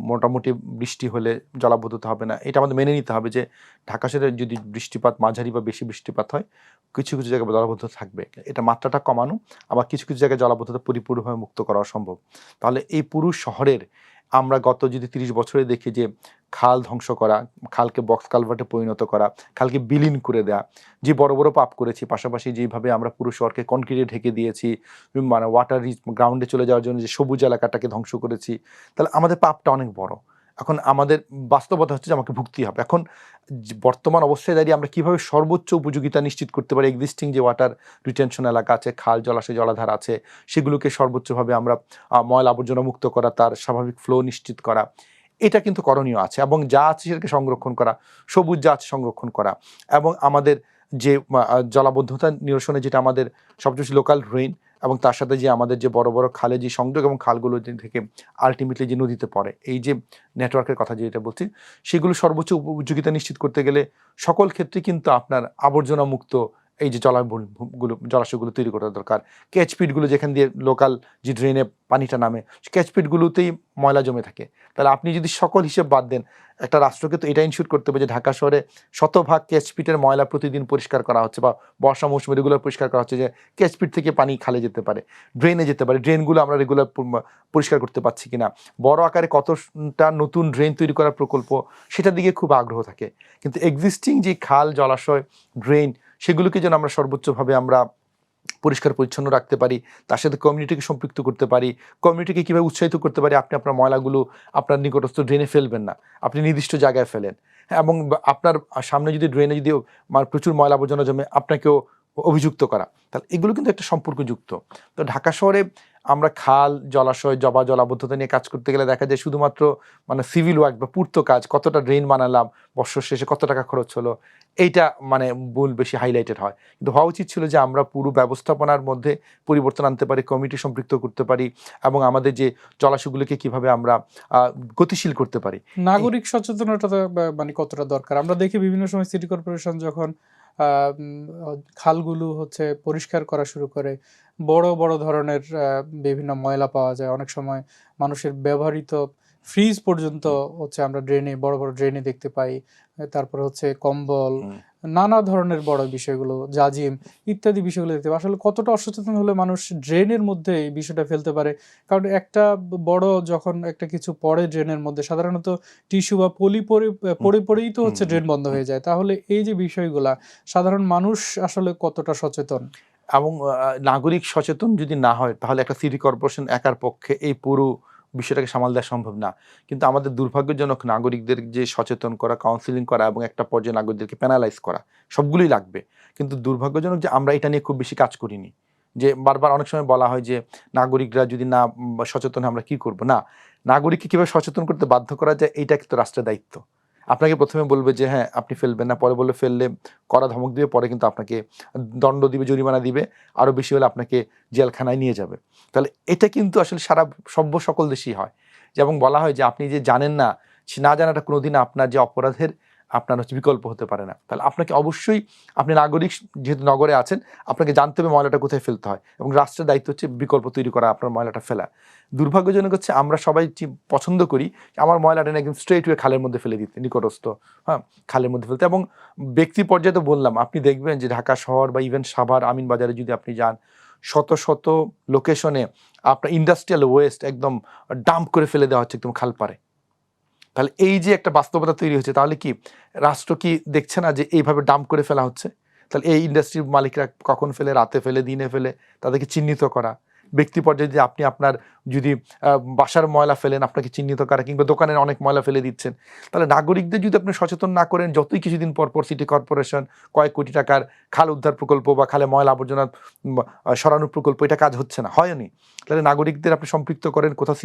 মোটামুটি বৃষ্টি হলে জলাবদ্ধতা হবে না। এটা আমাদের মেনে নিতে হবে যে ঢাকা শহরে যদি বৃষ্টিপাত মাঝারি বা বেশি বৃষ্টিপাত হয় কিছু কিছু জায়গায় জলাবদ্ধতা থাকবে। এটা মাত্রাটা কমানো, আবার কিছু কিছু জায়গায় জলাবদ্ধতা পরিপূর্ণভাবে মুক্ত করা অসম্ভব। তাহলে এই পুরো শহরের আমরা গত যদি ৩০ বছরে দেখি যে খাল ধ্বংস করা, খালকে বক্স কালভার্টে পরিণত করা, খালকে বিলীন করে দেয়া, যে বড় বড় পাপ করেছি, পাশাপাশি যেভাবে আমরা পুরো শহরকে কনক্রিটে ঢেকে দিয়েছি, মানে ওয়াটার রিচ গ্রাউন্ডে চলে যাওয়ার জন্য যে সবুজ এলাকাটাকে ধ্বংস করেছি, তাহলে আমাদের পাপটা অনেক বড়। এখন আমাদের বাস্তবতা হচ্ছে যে আমাকে ভুগতেই হবে। এখন বর্তমান অবস্থায় দাঁড়িয়ে আমরা কিভাবে সর্বোচ্চ উপযোগিতা নিশ্চিত করতে পারি, এক্সিস্টিং যে ওয়াটার রিটেনশন এলাকা আছে, খাল জলাশয় জলাধার আছে, সেগুলোকে সর্বোচ্চভাবে আমরা ময়লা আবর্জনা মুক্ত করা, তার স্বাভাবিক ফ্লো নিশ্চিত করা, এটা কিন্তু করণীয় আছে। এবং যা আছে সেটাকে সংরক্ষণ করা, সবুজ যা আছে সংরক্ষণ করা, এবং আমাদের যে জলাবদ্ধতা নিরসনে যেটা আমাদের সবচেয়ে বেশি লোকাল ড্রেন, এবং তার সাথে যে আমাদের যে বড় বড় খালে যে সংযোগ এবং খালগুলো থেকে আলটিমেটলি যে নদীতে পড়ে, এই যে নেটওয়ার্কের কথা যেটা বলছি, সেগুলো সর্বোচ্চ উপযোগিতা নিশ্চিত করতে গেলে সকল ক্ষেত্রে কিন্তু আপনার আবর্জনা মুক্ত এই যে জলাশয়গুলো তৈরি করা দরকার। ক্যাচপিটগুলো যেখান দিয়ে লোকাল যে ড্রেনে পানিটা নামে, ক্যাচপিটগুলোতেই ময়লা জমে থাকে। তাহলে আপনি যদি সকল হিসেব বাদ দেন, একটা রাষ্ট্রকে তো এটা ইনশিওর করতে হবে যে ঢাকা শহরে শতভাগ ক্যাচপিটের ময়লা প্রতিদিন পরিষ্কার করা হচ্ছে, বা বর্ষা মৌসুমে রেগুলার পরিষ্কার করা হচ্ছে, যে ক্যাচপিট থেকে পানি খালে যেতে পারে, ড্রেনে যেতে পারে, ড্রেনগুলো আমরা রেগুলার পরিষ্কার করতে পারছি কিনা, বড় আকারে কতটা নতুন ড্রেন তৈরি করার প্রকল্প, সেটার দিকে খুব আগ্রহ থাকে। কিন্তু এক্সিস্টিং যে খাল জলাশয় ড্রেন, সেগুলোকে যেন আমরা সর্বোচ্চভাবে আমরা পরিষ্কার পরিচ্ছন্ন রাখতে পারি, তার সাথে কমিউনিটিকে সম্পৃক্ত করতে পারি, কমিউনিটিকে কীভাবে উৎসাহিত করতে পারি, আপনি আপনার ময়লাগুলো আপনার নিকটস্থ ড্রেনে ফেলবেন না, আপনি নির্দিষ্ট জায়গায় ফেলেন। এবং আপনার সামনে যদি ড্রেনে যদি প্রচুর ময়লা আবর্জনা জমে, আপনাকেও অভিযুক্ত করা, তাহলে এগুলো কিন্তু একটা সম্পর্কযুক্ত। তো ঢাকা শহরে আমরা খাল জলাশয় জলাবদ্ধতা নিয়ে কাজ করতে গেলে দেখা যায় শুধুমাত্র মানে সিভিল ওয়ার্ক বা পূর্ত কাজ, কতটা ড্রেন বানালাম, বর্ষর শেষে কত টাকা খরচ হলো, এইটা মানে মূল বেশি হাইলাইটেড হয়। কিন্তু হওয়া উচিত ছিল যে আমরা পুরো ব্যবস্থাপনার মধ্যে পরিবর্তন আনতে পারি, কমিটি সম্পৃক্ত করতে পারি, এবং আমাদের যে জলাশয়গুলোকে কিভাবে আমরা গতিশীল করতে পারি। নাগরিক সচেতনতা মানে কতটা দরকার? আমরা দেখি বিভিন্ন সময় সিটি কর্পোরেশন যখন খালগুলো হচ্ছে পরিষ্কার করা শুরু করে, বড় বড় ধরনের বিভিন্ন ময়লা পাওয়া যায়। অনেক সময় মানুষের ব্যবহৃত ফ্রিজ পর্যন্ত হচ্ছে আমরা বড় বড় ড্রেনে দেখতে পাই। তারপরে হচ্ছে কম্বল, নানা ধরনের বড় বিষয়গুলো, জাজিম ইত্যাদি বিষয়গুলো দেখতে পাই। আসলে কতটা অসচেতন হলে মানুষ ড্রেনের মধ্যে এই বিষয়টা ফেলতে পারে? কারণ একটা বড় যখন একটা কিছু পড়ে ড্রেনের মধ্যে, সাধারণত টিস্যু বা পলি পড়েই তো হচ্ছে ড্রেন বন্ধ হয়ে যায়। তাহলে এই যে বিষয়গুলা, সাধারণ মানুষ আসলে কতটা সচেতন? এবং নাগরিক সচেতন যদি না হয়, তাহলে একটা সিটি কর্পোরেশন একার পক্ষে এই পুরো বিষয়টাকে সামাল দেওয়া সম্ভব না। কিন্তু আমাদের দুর্ভাগ্যজনক নাগরিকদের যে সচেতন করা, কাউন্সিলিং করা, এবং একটা পর্যায়ে নাগরিকদেরকে প্যানালাইজ করা, সবগুলোই লাগবে। কিন্তু দুর্ভাগ্যজনক যে আমরা এটা নিয়ে খুব বেশি কাজ করিনি। যে বারবার অনেক সময় বলা হয় যে নাগরিকরা যদি না সচেতন হয় আমরা কি করব। না, নাগরিককে কীভাবে সচেতন করতে বাধ্য করা যায়, এইটা কিন্তু রাষ্ট্রের দায়িত্ব। আপনাকে প্রথমে বলবে যে হ্যাঁ আপনি ফেলবেন না, পরে বললে ফেললে কড়া ধমক দিবে, পরে কিন্তু আপনাকে দণ্ড দিবে, জরিমানা দিবে, আরও বেশি হলে আপনাকে জেলখানায় নিয়ে যাবে। তাহলে এটা কিন্তু আসলে সারা সকল দেশেই হয়। এবং বলা হয় যে আপনি যে জানেন না, না জানাটা কোনোদিন আপনার যে অপরাধের আপনার হচ্ছে বিকল্প হতে পারে না। তাহলে আপনাকে অবশ্যই, আপনি নাগরিক যেহেতু নগরে আছেন, আপনাকে জানতে হবে ময়লাটা কোথায় ফেলতে হয়, এবং রাষ্ট্রের দায়িত্ব হচ্ছে বিকল্প তৈরি করা, আপনার ময়লাটা ফেলা। দুর্ভাগ্যজনক হচ্ছে আমরা সবাই পছন্দ করি আমার ময়লাটা একদম স্ট্রেট ওয়ে খালের মধ্যে ফেলে দিতে, নিকটস্থ খালের মধ্যে ফেলতে। এবং ব্যক্তি পর্যায়ে তো বললাম, আপনি দেখবেন যে ঢাকা শহর বা ইভেন সাভার আমিনবাজারে যদি আপনি যান, শত শত লোকেশনে আপনার ইন্ডাস্ট্রিয়াল ওয়েস্ট একদম ডাম্প করে ফেলে দেওয়া হচ্ছে একদম খাল পারে। তাহলে এই যে একটা বাস্তবতা তৈরি হচ্ছে, তাহলে কি রাষ্ট্র কি দেখছে না যে এইভাবে ডাম্প করে ফেলা হচ্ছে? তাহলে এই ইন্ডাস্ট্রির মালিকরা কখন ফেলে, রাতে ফেলে, দিনে ফেলে, তাদেরকে চিহ্নিত করা। ব্যক্তি পর্যায়ে যে আপনি আপনার যদি বাসার ময়লা ফেলেন, আপনাকে চিহ্নিত করা, কিংবা দোকানের অনেক ময়লা ফেলে দিচ্ছেন। তাহলে নাগরিকদের যদি আপনি সচেতন না করেন, যতই কিছুদিন পর পর সিটি কর্পোরেশন কয়েক কোটি টাকার খাল উদ্ধার প্রকল্প বা খালে ময়লা আবর্জনা সরানোর প্রকল্প, এটা কাজ হচ্ছে না, হয়নি। তাহলে নাগরিকদের আপনি সম্পৃক্ত করেন, কোথাও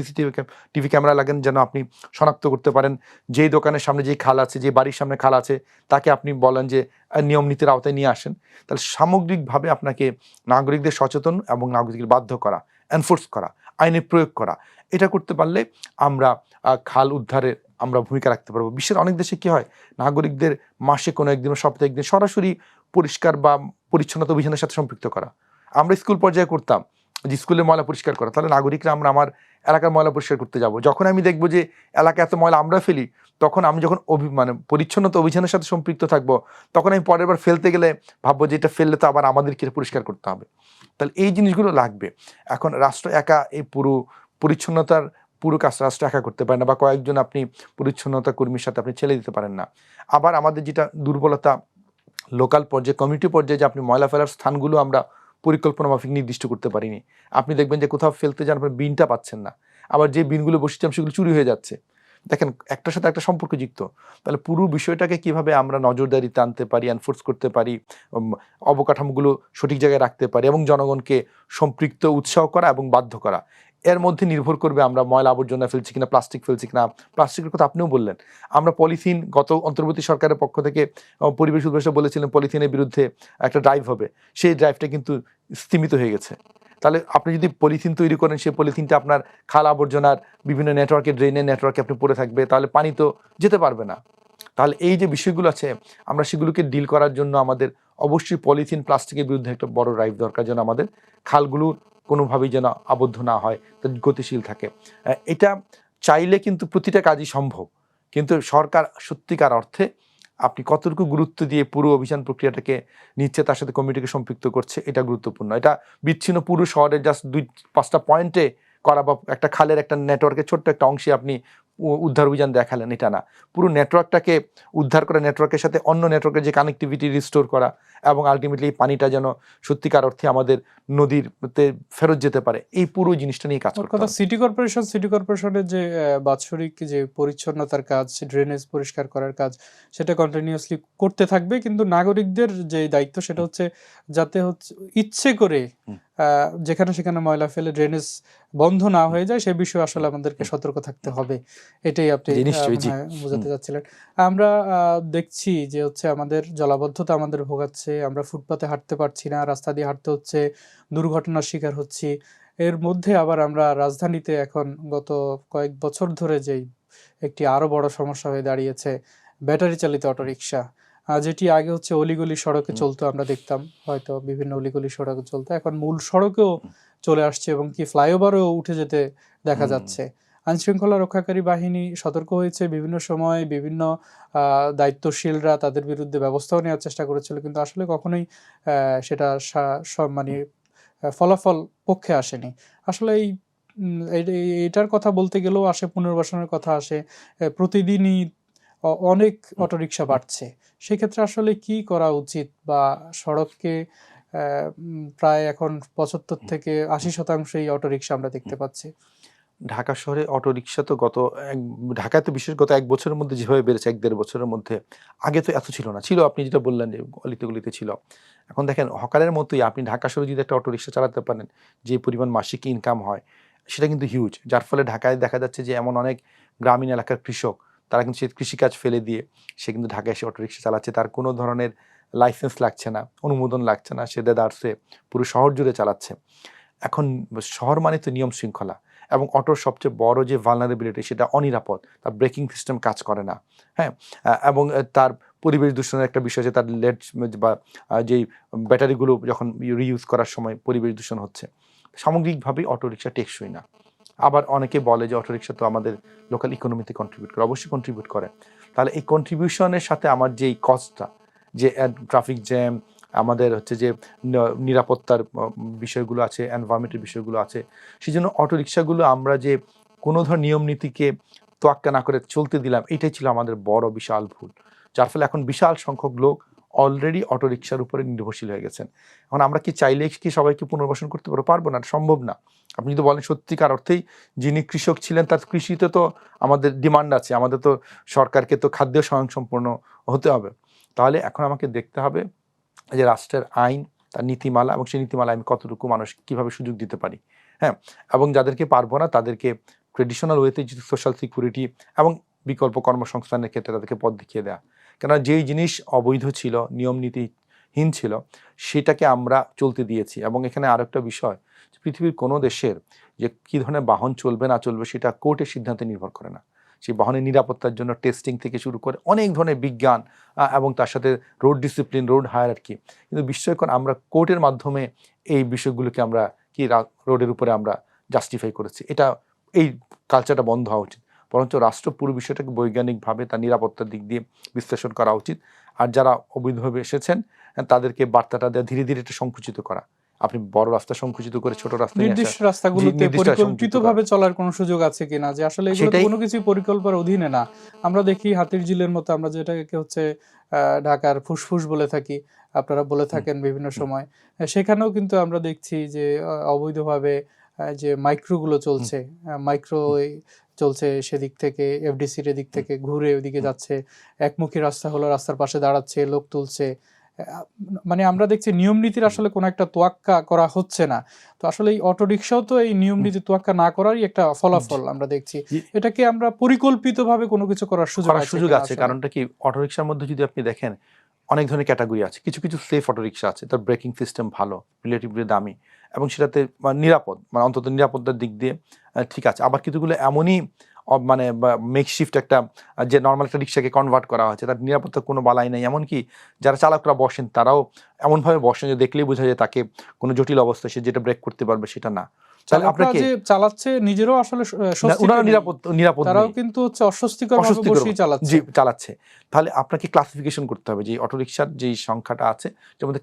টিভি ক্যামেরা লাগেন যেন আপনি শনাক্ত করতে পারেন, যেই দোকানের সামনে যেই খাল আছে, যে বাড়ির সামনে খাল আছে, তাকে আপনি বলেন যে নিয়ম নীতির আওতায় নিয়ে আসেন। তাহলে সামগ্রিকভাবে আপনাকে নাগরিকদের সচেতন এবং নাগরিকদের বাধ্য করা, এনফোর্স করা, আইনে প্রয়োগ করা, এটা করতে পারলে আমরা খাল উদ্ধারের আমরা ভূমিকা রাখতে পারবো। বিশ্বের অনেক দেশে কি হয়, নাগরিকদের মাসে কোনো একদিন, সপ্তাহে একদিন সরাসরি পরিষ্কার বা পরিচ্ছন্নতা অভিযানের সাথে সম্পৃক্ত করা। আমরা স্কুল পর্যায়ে করতাম যে স্কুলের ময়লা পরিষ্কার করা, তাহলে নাগরিকরা আমরা আমার এলাকার ময়লা পরিষ্কার করতে যাব। যখন আমি দেখবো যে এলাকা এত ময়লা আমরা ফেলি, তখন আমি যখন মানে পরিচ্ছন্নতা অভিযানের সাথে সম্পৃক্ত থাকবো, তখন আমি পরের বার ফেলতে গেলে ভাববো যে এটা ফেললে তো আবার আমাদেরকে পরিষ্কার করতে হবে। তাহলে এই জিনিসগুলো লাগবে। এখন রাষ্ট্র একা এই পুরো পরিচ্ছন্নতার পুরো কাজ রাষ্ট্র একা করতে পারে না, বা কয়েকজন আপনি পরিচ্ছন্নতা কর্মীর সাথে আপনি ছেড়ে দিতে পারেন না। আবার আমাদের যেটা দুর্বলতা, লোকাল পর্যায়ে কমিউনিটি পর্যায়ে যে আপনি ময়লা ফেলার স্থানগুলো আমরা পরিকল্পনা মাফিক নির্দিষ্ট করতে পারিনি। আপনি দেখবেন যে কোথাও ফেলতে যান আপনার বিনটা পাচ্ছেন না, আবার যে বিনগুলো বসেছিলাম সেগুলো চুরি হয়ে যাচ্ছে। দেখেন একটার সাথে একটা সম্পর্কযুক্ত। তাহলে পুরো বিষয়টাকে কিভাবে আমরা নজরদারিতে আনতে পারি, এনফোর্স করতে পারি, অবকাঠামোগুলো সঠিক জায়গায় রাখতে পারি এবং জনগণকে সম্পৃক্ত উৎসাহ করা এবং বাধ্য করা, এর মধ্যে নির্ভর করবে আমরা ময়লা আবর্জনা ফেলছি কিনা, প্লাস্টিক ফেলছি কিনা। প্লাস্টিকের কথা আপনিও বললেন, আমরা পলিথিন গত অন্তর্বর্তী সরকারের পক্ষ থেকে পরিবেশ উপদেষ্টা বলেছিলেন পলিথিনের বিরুদ্ধে একটা ড্রাইভ হবে, সেই ড্রাইভটা কিন্তু স্তীমিত হয়ে গেছে। তাহলে আপনি যদি পলিথিন তৈরি করেন, সেই পলিথিনটা আপনার খাল আবর্জনার বিভিন্ন নেটওয়ার্কে, ড্রেনের নেটওয়ার্কে আপনি পড়ে থাকবে, তাহলে পানি তো যেতে পারবে না। তাহলে এই যে বিষয়গুলো আছে, আমরা সেগুলোকে ডিল করার জন্য আমাদের অবশ্যই পলিথিন প্লাস্টিকের বিরুদ্ধে একটা বড় ড্রাইভ দরকার, যেন আমাদের খালগুলো কোনোভাবেই যেন আবদ্ধ না হয়, গতিশীল থাকে। এটা চাইলে কিন্তু প্রতিটা কাজই সম্ভব, কিন্তু সরকার সত্যিকার অর্থে আপনি কতটুকু গুরুত্ব দিয়ে পুরো অভিযান প্রক্রিয়াটাকে নিচ্ছে, তার সাথে কমিটিকে সম্পৃক্ত করছে, এটা গুরুত্বপূর্ণ। এটা বিচ্ছিন্ন পুরো শহরের জাস্ট 2-5টা পয়েন্টে করা, বা একটা খালের একটা নেটওয়ার্কের ছোট্ট একটা অংশে আপনি উদ্ধার অভিযান দেখালেন, এটা না। পুরো নেটওয়ার্কটাকে উদ্ধার করা, নেটওয়ার্কের সাথে অন্য নেটওয়ার্কের যে কানেক্টিভিটি রিস্টোর করা, এবং আলটিমেটলি এই পানিটা যেন সত্যিকার অর্থে আমাদের নদীতে ফেরত যেতে পারে, এই পুরো জিনিসটা নিয়ে কাজ করতে হবে। সিটি কর্পোরেশনের যে বাৎসরিক যে পরিচ্ছন্নতার কাজ, ড্রেনেজ পরিষ্কার করার কাজ, সেটা কন্টিনিউয়াসলি করতে থাকবে, কিন্তু নাগরিকদের যে দায়িত্ব সেটা হচ্ছে যাতে হচ্ছে ইচ্ছে করে যেখানে সেখানে ময়লা ফেলে ড্রেনেজ বন্ধ না হয়ে যায়, সে বিষয়ে আসলে আমাদেরকে সতর্ক থাকতে হবে। এটাই আপনি বোঝাতে চাচ্ছিলেন। আমরা দেখছি যে হচ্ছে আমাদের জলাবদ্ধতা আমাদের ভোগাচ্ছে, আমরা ফুটপাতে হাঁটতে পারছি না, রাস্তা দিয়ে হাঁটতে হচ্ছে, দুর্ঘটনার শিকার হচ্ছি। এর মধ্যে আবার আমরা রাজধানীতে এখন গত কয়েক বছর ধরে যেই একটি আরো বড় সমস্যা হয়ে দাঁড়িয়েছে, ব্যাটারি চালিত অটোরিকশা, যেটি আগে হচ্ছে অলিগলি সড়কে চলতো, আমরা দেখতাম হয়তো বিভিন্ন অলিগলি সড়কে চলতো, এখন মূল সড়কেও চলে আসছে এবং কি ফ্লাইওভারেও উঠে যেতে দেখা যাচ্ছে। আইনশৃঙ্খলা রক্ষাকারী বাহিনী সতর্ক হয়েছে, বিভিন্ন সময় বিভিন্ন দায়িত্বশীলরা তাদের বিরুদ্ধে ব্যবস্থাও নেওয়ার চেষ্টা করেছিল, কিন্তু আসলে কখনোই সেটা মানে ফলাফল পক্ষে আসেনি। আসলে এটার কথা বলতে গেলেও আসে, পুনর্বাসনের কথা আসে, প্রতিদিনই অনেক অটোরিকশা বাড়ছে। সেক্ষেত্রে আসলে কি করা উচিত, বা সড়ককে প্রায় এখন 75 থেকে 80% অটোরিকশা আমরা দেখতে পাচ্ছি। ঢাকা শহরে অটোরিকশা তো ঢাকায় তো বিশেষ গত 1 বছরের মধ্যে যেভাবে বেড়েছে, 1-1.5 বছরের মধ্যে, আগে তো এত ছিল না। ছিল, আপনি যেটা বললেন যে গলিতে গলিতে ছিল। এখন দেখেন হকারের মতোই আপনি ঢাকা শহরে যদি একটা অটোরিকশা চালাতে পারেন, যে পরিমাণ মাসিক ইনকাম হয় সেটা কিন্তু হিউজ। যার ফলে ঢাকায় দেখা যাচ্ছে যে এমন অনেক গ্রামীণ এলাকার কৃষক, তারা কিন্তু সে কৃষিকাজ ফেলে দিয়ে সে কিন্তু ঢাকায় এসে অটোরিকশা চালাচ্ছে। তার কোনো ধরনের লাইসেন্স লাগছে না, অনুমোদন লাগছে না, সে দেদারসে পুরো শহর জুড়ে চালাচ্ছে। এখন শহর মানে তো নিয়ম শৃঙ্খলা, এবং অটোর সবচেয়ে বড় যে ভালনারেবিলিটি সেটা অনিরাপদ, তার ব্রেকিং সিস্টেম কাজ করে না, হ্যাঁ, এবং তার পরিবেশ দূষণের একটা বিষয় আছে, তার লেড বা যেই ব্যাটারিগুলো যখন রিইউজ করার সময় পরিবেশ দূষণ হচ্ছে। সামগ্রিকভাবেই অটোরিকশা টেকসই না। আবার অনেকে বলে যে অটোরিকশা তো আমাদের লোকাল ইকোনমিতে কন্ট্রিবিউট করে, অবশ্যই কন্ট্রিবিউট করে। তাহলে এই কন্ট্রিবিউশনের সাথে আমার যেই কস্টটা, যে ট্রাফিক জ্যাম, আমাদের হচ্ছে যে নিরাপত্তার বিষয়গুলো আছে, এনভায়রনমেন্টের বিষয়গুলো আছে, সেই জন্য অটোরিকশাগুলো আমরা যে কোনো ধরনের নিয়ম নীতিকে তোয়াক্কা না করে চলতে দিলাম, এটাই ছিল আমাদের বড় বিশাল ভুল। যার ফলে এখন বিশাল সংখ্যক লোক অলরেডি অটোরিকশার উপরে নির্ভরশীল হয়ে গেছেন। এখন আমরা কি চাইলে কি সবাইকে পুনর্বাসন করতে পারবো না? সম্ভব না। আপনি যদি বলেন সত্যিকার অর্থেই যিনি কৃষক ছিলেন, তার কৃষিতে তো আমাদের ডিমান্ড আছে, আমাদের তো সরকারকে তো খাদ্য স্বয়ংসম্পূর্ণ হতে হবে। তাহলে এখন আমাকে দেখতে হবে যে রাষ্ট্রের আইন, তার নীতিমালা, এবং সেই নীতিমালা আমি কতটুকু মানুষ কীভাবে সুযোগ দিতে পারি, হ্যাঁ, এবং যাদেরকে পারবো না তাদেরকে ট্রেডিশনাল ওয়েতে যদি সোশ্যাল সিকিউরিটি এবং বিকল্প কর্মসংস্থানের ক্ষেত্রে তাদেরকে পথ দেখিয়ে দেওয়া। কেননা যেই জিনিস অবৈধ ছিল, নিয়ম নীতিহীন ছিল, সেটাকে আমরা চলতে দিয়েছি। এবং এখানে আরেকটা বিষয়, পৃথিবীর কোনো দেশের যে কী ধরনের বাহন চলবে না চলবে সেটা কোর্টের সিদ্ধান্তে নির্ভর করে না। সেই বাহনের নিরাপত্তার জন্য টেস্টিং থেকে শুরু করে অনেক ধরনের বিজ্ঞান এবং তার সাথে রোড ডিসিপ্লিন, রোড হায়ারার্কি, কিন্তু বিস্ময়কর আমরা কোর্টের মাধ্যমে এই বিষয়গুলোকে আমরা কি রোডের উপরে আমরা জাস্টিফাই করেছি। এটা এই কালচারটা বন্ধ হওয়া উচিত। বরঞ্চ রাষ্ট্র পুরো বিষয়টাকে বৈজ্ঞানিকভাবে তার নিরাপত্তার দিক দিয়ে বিশ্লেষণ করা উচিত। আর যারা অবৈধভাবে এসেছেন তাদেরকে বার্তাটা দেওয়া, ধীরে ধীরে এটা সংকুচিত করা। আপনি বড় রাস্তা সংকুচিত করে ছোট রাস্তা নির্দিষ্ট রাস্তাগুলোতে পরিকল্পিতভাবে চলার কোনো সুযোগ আছে কিনা, যে আসলে এগুলো কোনো কিছু পরিকল্পনার অধীনে না। আমরা দেখি হাতির ঝিলের মতো, আমরা যেটাকে হচ্ছে ঢাকার ফুসফুস বলে থাকি, আপনারা বলে থাকেন বিভিন্ন সময়, সেখানেও কিন্তু আমরা দেখছি যে অবৈধভাবে যে মাইক্রোগুলো চলছে, মাইক্রো চলছে, সেদিক থেকে এফডিসির দিক থেকে ঘুরে ওদিকে যাচ্ছে, একমুখী রাস্তা হলো, রাস্তার পাশে দাঁড়াচ্ছে, লোক তুলছে। মানে আমরা দেখছি নিয়ম নীতির আসলে কোনো একটা তোয়াক্কা করা হচ্ছে না। তো আসলে এই অটো রিকশাও তো এই নিয়ম নীতি তোয়াক্কা না করারই একটা ফলাফল আমরা দেখছি। এটাকে আমরা পরিকল্পিতভাবে কোনো কিছু করার সুযোগ আছে। কারণটা কি, অটো রিকশার মধ্যে যদি আপনি দেখেন অনেক ধরনের ক্যাটাগরি আছে। কিছু কিছু সেফ অটো রিকশা আছে, তার ব্রেকিং সিস্টেম ভালো, রিলেটিভলি দামি, এবং সেটাতে নিরাপদ, মানে অন্তত নিরাপত্তার দিক দিয়ে ঠিক আছে। আবার কিছুগুলো এমনই মানে মেকশিফট একটা, যে নর্মাল একটা রিক্সাকে কনভার্ট করা হয়েছে, তার নিরাপত্তার কোনো বালাই নেই। এমনকি যারা চালকরা বসেন তারাও এমনভাবে বসেন যে দেখলেই বোঝা যায় তাকে কোনো জটিল অবস্থা সে যেটা ব্রেক করতে পারবে সেটা না। তাহলে আপনাকে চালাচ্ছে নিজেরও আসলে ওনারা নিরাপদ তারাও কিন্তু হচ্ছে অস্বস্তিকরভাবে বসেই চালাচ্ছে। তাহলে আপনাকে ক্লাসিফিকেশন করতে হবে যে অটো রিকশার যেই সংখ্যাটা আছে, যের মধ্যে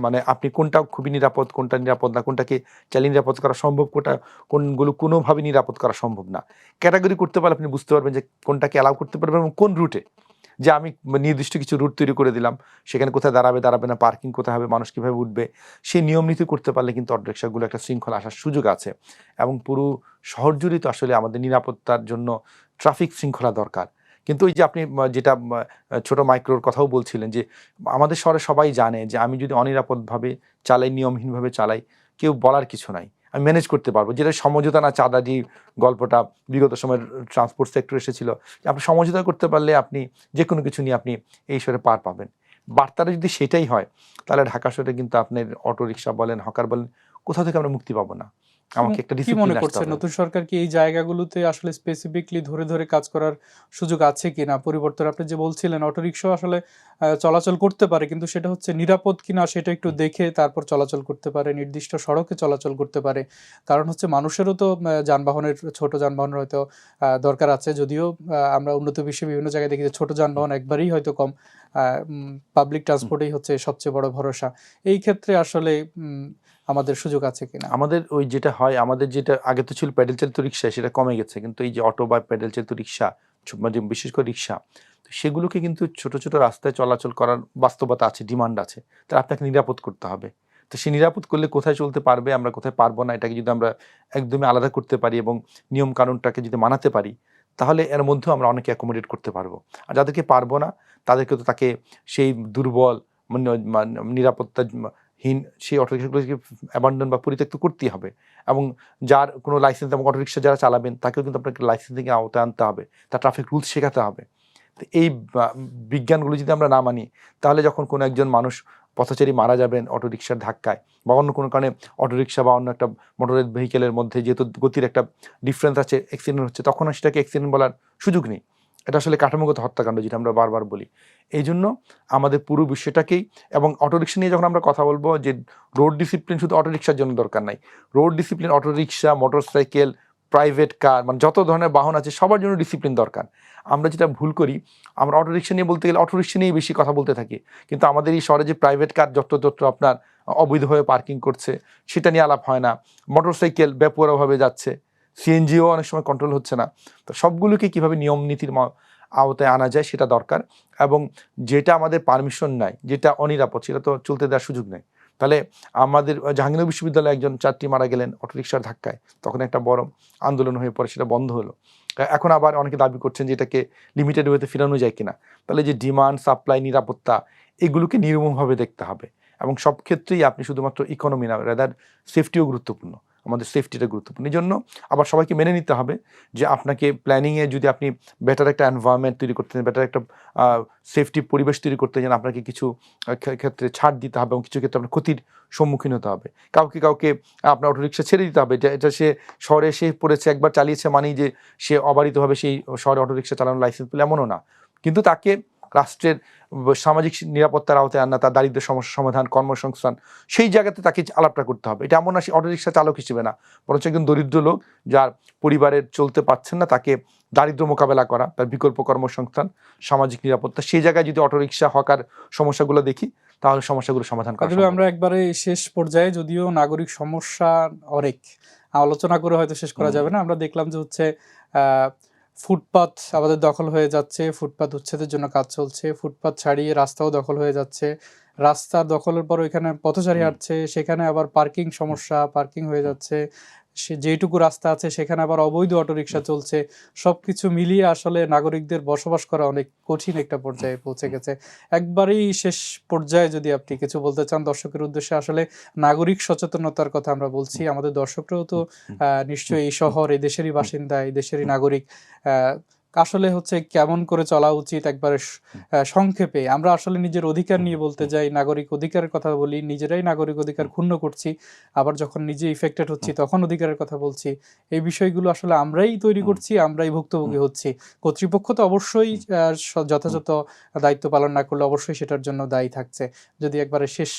মানে আপনি কোনটা খুবই নিরাপদ, কোনটা নিরাপদ না, কোনটাকে চালিয়ে নিরাপদ করা সম্ভব, কোনগুলো কোনোভাবে নিরাপদ করা সম্ভব না। ক্যাটাগরি করতে পারলে আপনি বুঝতে পারবেন যে কোনটাকে অ্যালাউ করতে পারবেন এবং কোন রুটে। যে আমি নির্দিষ্ট কিছু রুট তৈরি করে দিলাম, সেখানে কোথায় দাঁড়াবে না, পার্কিং কোথায় হবে, মানুষ কীভাবে উঠবে, সেই নিয়ম নীতি করতে পারলে কিন্তু অটো রিকশাগুলো একটা শৃঙ্খলা আসার সুযোগ আছে। এবং পুরো শহর জুড়ে তো আসলে আমাদের নিরাপত্তার জন্য ট্রাফিক শৃঙ্খলা দরকার। কিন্তু ওই যে আপনি যেটা ছোট মাইক্রোর কথাও বলছিলেন, যে আমাদের শহরে সবাই জানে যে আমি যদি অনিরাপদভাবে চালাই, নিয়মহীনভাবে চালাই, কেউ বলার কিছু নাই, আমি ম্যানেজ করতে পারবো। যেটা সমঝোতা না চাঁদাজি গল্পটা বিগত সময়ের ট্রান্সপোর্ট সেক্টর এসেছিল, আপনি সমঝোতা করতে পারলে আপনি যে কোনো কিছু নিয়ে আপনি এই শহরে পার পাবেন। বার্তাটা যদি সেটাই হয়, তাহলে ঢাকা শহরে কিন্তু আপনার অটো রিকশা বলেন, হকার বলেন, কোথাও থেকে আমরা মুক্তি পাবো না। আমাকে একটা কি মনে করছেন নতুন সরকার কি এই জায়গাগুলোতে আসলে স্পেসিফিকলি ধরে ধরে কাজ করার সুযোগ আছে কিনা? পরিবর্তন আপনি যে বলছিলেন অটো রিকশা আসলে চলাচল করতে পারে, কিন্তু সেটা হচ্ছে নিরাপদ কিনা সেটা একটু দেখে তারপর চলাচল করতে পারে, নির্দিষ্ট সড়কে চলাচল করতে পারে। কারণ হচ্ছে মানুষেরও তো যানবাহনের, ছোট যানবাহনের হয়তো দরকার আছে, যদিও আমরা উন্নত বিশ্বে বিভিন্ন জায়গায় দেখি যে ছোট যানবাহন একবারেই হয়তো কম, পাবলিক ট্রান্সপোর্টেই হচ্ছে সবচেয়ে বড় ভরসা। এই ক্ষেত্রে আসলে আমাদের সুযোগ আছে কিনা? আমাদের ওই যেটা হয়, আমাদের যেটা আগে তো ছিল প্যাডেল চালিত রিক্সা, সেটা কমে গেছে। কিন্তু এই যে অটো বা প্যাডেল চালিত রিক্সা, মানে বিশেষ করে রিক্সা, তো সেগুলোকে কিন্তু ছোট ছোট রাস্তায় চলাচল করার বাস্তবতা আছে, ডিমান্ড আছে। তাহলে আপনাকে নিরাপদ করতে হবে। তো সে নিরাপদ করলে কোথায় চলতে পারবে, আমরা কোথায় পারবো না, এটাকে যদি আমরা একদমই আলাদা করতে পারি এবং নিয়ম কানুনটাকে যদি মানাতে পারি, তাহলে এর মধ্যেও আমরা অনেকে অ্যাকোমোডেট করতে পারবো। আর যাদেরকে পারবো না, তাদেরকে তো তাকে সেই দুর্বল, নিরাপত্তাহীন সেই অটোরিক্সাগুলোকে অ্যাবান্ডন বা পরিত্যক্ত করতেই হবে। এবং যার কোনো লাইসেন্স, এবং অটোরিক্সা যারা চালাবেন তাকেও কিন্তু আপনাকে লাইসেন্সিং আওতায় আনতে হবে, তার ট্রাফিক রুলস শেখাতে হবে। তো এই বিজ্ঞানগুলো যদি আমরা না মানি, তাহলে যখন কোনো একজন মানুষ পথচারী মারা যাবেন অটোরিক্সার ধাক্কায় বা অন্য কোনো কারণে, অটোরিক্সা বা অন্য একটা মোটরের ভেহিকেলের মধ্যে যেহেতু গতির একটা ডিফারেন্স আছে, অ্যাক্সিডেন্ট হচ্ছে, তখন আর সেটাকে অ্যাক্সিডেন্ট বলার সুযোগ নেই। এটা আসলে কাঠামোগত হত্যাকাণ্ড, যেটা আমরা বারবার বলি। এই জন্য আমাদের পুরো বিষয়টাকেই, এবং অটোরিক্সা নিয়ে যখন আমরা কথা বলবো, যে রোড ডিসিপ্লিন শুধু অটোরিক্সার জন্য দরকার নাই, road discipline autorickshaw, motorcycle, private car, মানে যত ধরনের বাহন আছে সবার জন্য ডিসিপ্লিন দরকার। আমরা যেটা ভুল করি, আমরা অটোরিক্সা নিয়ে বলতে গেলে অটোরিক্সা নিয়েই বেশি কথা বলতে থাকি, কিন্তু আমাদের এই শহরে যে প্রাইভেট কার যত্র আপনার অবৈধভাবে পার্কিং করছে সেটা নিয়ে আলাপ হয় না। মোটরসাইকেল বেপরোয়াভাবে যাচ্ছে, সিএনজিও অনেক সময় কন্ট্রোল হচ্ছে না। তো সবগুলোকে কীভাবে নিয়ম নীতির আওতায় আনা যায় সেটা দরকার। এবং যেটা আমাদের পারমিশন নাই, যেটা অনিরাপদ, সেটা তো চলতে দেওয়ার সুযোগ নেই। তাহলে আমাদের জাহাঙ্গীরনগর বিশ্ববিদ্যালয়ে একজন ছাত্রী মারা গেলেন অটোরিক্সার ধাক্কায়, তখন একটা বড় আন্দোলন হয়ে পড়ে, সেটা বন্ধ হলো। এখন আবার অনেকে দাবি করছেন যে এটাকে লিমিটেড ওয়েতে ফেরানো যায় কিনা। তাহলে যে ডিমান্ড, সাপ্লাই, নিরাপত্তা, এগুলোকে নির্মমভাবে দেখতে হবে। এবং সব ক্ষেত্রেই আপনি শুধুমাত্র ইকোনমি না, রাদার সেফটিও গুরুত্বপূর্ণ, আমাদের সেফটিটা গুরুত্বপূর্ণ। এই জন্য আবার সবাইকে মেনে নিতে হবে যে আপনাকে প্ল্যানিংয়ে যদি আপনি বেটার একটা এনভায়রনমেন্ট তৈরি করতে চান, বেটার একটা সেফটি পরিবেশ তৈরি করতে চান, আপনাকে কিছু ক্ষেত্রে ছাড় দিতে হবে এবং কিছু ক্ষেত্রে আপনার ক্ষতির সম্মুখীন হতে হবে। কাউকে আপনার অটোরিক্সা ছেড়ে দিতে হবে, এটা সে শহরে এসে পড়েছে, একবার চালিয়েছে মানেই যে সে অবারিতভাবে সেই শহরে অটোরিক্সা চালানোর লাইসেন্স পেলে, এমনও না। কিন্তু তাকে রাষ্ট্রের সামাজিক নিরাপত্তার আওতায় আনা, তার দারিদ্র্য সমস্যা সমাধান, কর্মসংস্থান, সেই জায়গাতে তাকে আলাপটা করতে হবে। এটা এমন না সে অটোরিকশা চালক হিসেবে না, বরঞ্চ একজন দরিদ্র লোক যার পরিবারের চলতে পারছেন না, তাকে দারিদ্র্য মোকাবেলা করা, তার বিকল্প কর্মসংস্থান, সামাজিক নিরাপত্তা, সেই জায়গায় যদি অটোরিকশা হকার সমস্যাগুলো দেখি তাহলে সমস্যাগুলো সমাধান করা আসলে আমরা একবারে শেষ পর্যায়ে, যদিও নাগরিক সমস্যা অনেক আলোচনা করে হয়তো শেষ করা যাবে না, আমরা দেখলাম যে হচ্ছে ফুটপাত আমাদের দখল হয়ে যাচ্ছে, ফুটপাত উচ্ছেদের জন্য কাজ চলছে, ফুটপাত ছাড়িয়ে রাস্তাও দখল হয়ে যাচ্ছে, রাস্তা দখলের পর ওইখানে পথচারী হাঁটছে, সেখানে আবার পার্কিং সমস্যা, পার্কিং হয়ে যাচ্ছে, সে যেটুকু রাস্তা আছে সেখানে আবার অবৈধ অটোরিকশা চলছে। সবকিছু মিলিয়ে আসলে নাগরিকদের বসবাস করা অনেক কঠিন একটা পর্যায়ে পৌঁছে গেছে। একবারেই শেষ পর্যায়ে যদি আপনি কিছু বলতে চান দর্শকের উদ্দেশ্যে, আসলে নাগরিক সচেতনতার কথা আমরা বলছি, আমাদের দর্শকরাও তো নিশ্চয়ই এই শহর, এই দেশেরই বাসিন্দা, এই দেশেরই নাগরিক, আসলে হচ্ছে কেমন করে চলা উচিত একবারে সংক্ষেপে। আমরা আসলে নিজের অধিকার নিয়ে বলতে যাই, নাগরিক অধিকারের কথা বলি, নিজেরাই নাগরিক অধিকার ক্ষুণ্ণ করছি, আবার যখন নিজে ইফেক্টেড হচ্ছি তখন অধিকারের কথা বলছি। এই বিষয়গুলো আসলে আমরাই তৈরি করছি, আমরাই ভুক্তভোগী হচ্ছি। কর্তৃপক্ষ তো অবশ্যই যথাযথ দায়িত্ব পালন না করলে অবশ্যই সেটার জন্য দায়ী থাকছে। যদি একবারে শেষ,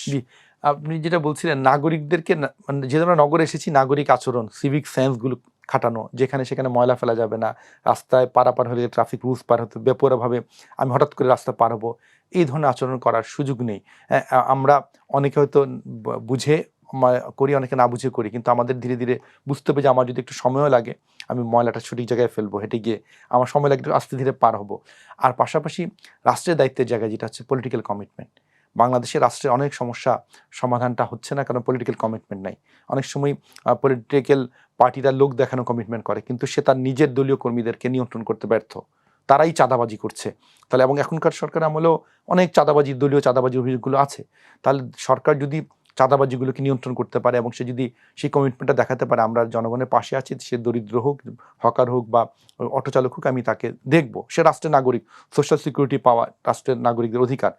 আপনি যেটা বলছিলেন নাগরিকদেরকে, মানে যেহেতু আমরা নগরে এসেছি, নাগরিক আচরণ, সিভিক সেন্সগুলো খাটানো, যেখানে সেখানে ময়লা ফেলা যাবে না, রাস্তায় পারাপার হলে ট্রাফিক রুলস পার হতে বেপরোয়াভাবে আমি হঠাৎ করে রাস্তা পার হবো, এই ধরনের আচরণ করার সুযোগ নেই। আমরা অনেকে হয়তো বুঝে করি, অনেকে না বুঝে করি, কিন্তু আমাদের ধীরে ধীরে বুঝতে হবে যে আমার যদি একটু সময়ও লাগে আমি ময়লাটা সঠিক জায়গায় ফেলবো, হেঁটে গিয়ে আমার সময় লাগে, আস্তে ধীরে পার হবো। আর পাশাপাশি রাষ্ট্রের দায়িত্বের জায়গায় যেটা হচ্ছে পলিটিক্যাল কমিটমেন্ট। বাংলাদেশের রাষ্ট্রের অনেক সমস্যা সমাধানটা হচ্ছে না কারণ পলিটিক্যাল কমিটমেন্ট নাই। অনেক সময় পলিটিক্যাল পার্টিরা লোক দেখানো কমিটমেন্ট করে, কিন্তু সে তার নিজের দলীয় কর্মীদেরকে নিয়ন্ত্রণ করতে ব্যর্থ, তারাই চাঁদাবাজি করছে। তাহলে এবং এখনকার সরকার আমলেও অনেক চাঁদাবাজি, দলীয় চাঁদাবাজি অভিযোগগুলো আছে। তাহলে সরকার যদি চাঁদাবাজিগুলোকে নিয়ন্ত্রণ করতে পারে এবং সে যদি সেই কমিটমেন্টটা দেখাতে পারে আমরা জনগণের পাশে আছি, সে দরিদ্র হোক, হকার হোক বা অটো চালক হোক, আমি তাকে দেখব, সে রাষ্ট্রের নাগরিক, সোশ্যাল সিকিউরিটি পাওয়া রাষ্ট্রের নাগরিকদের অধিকার,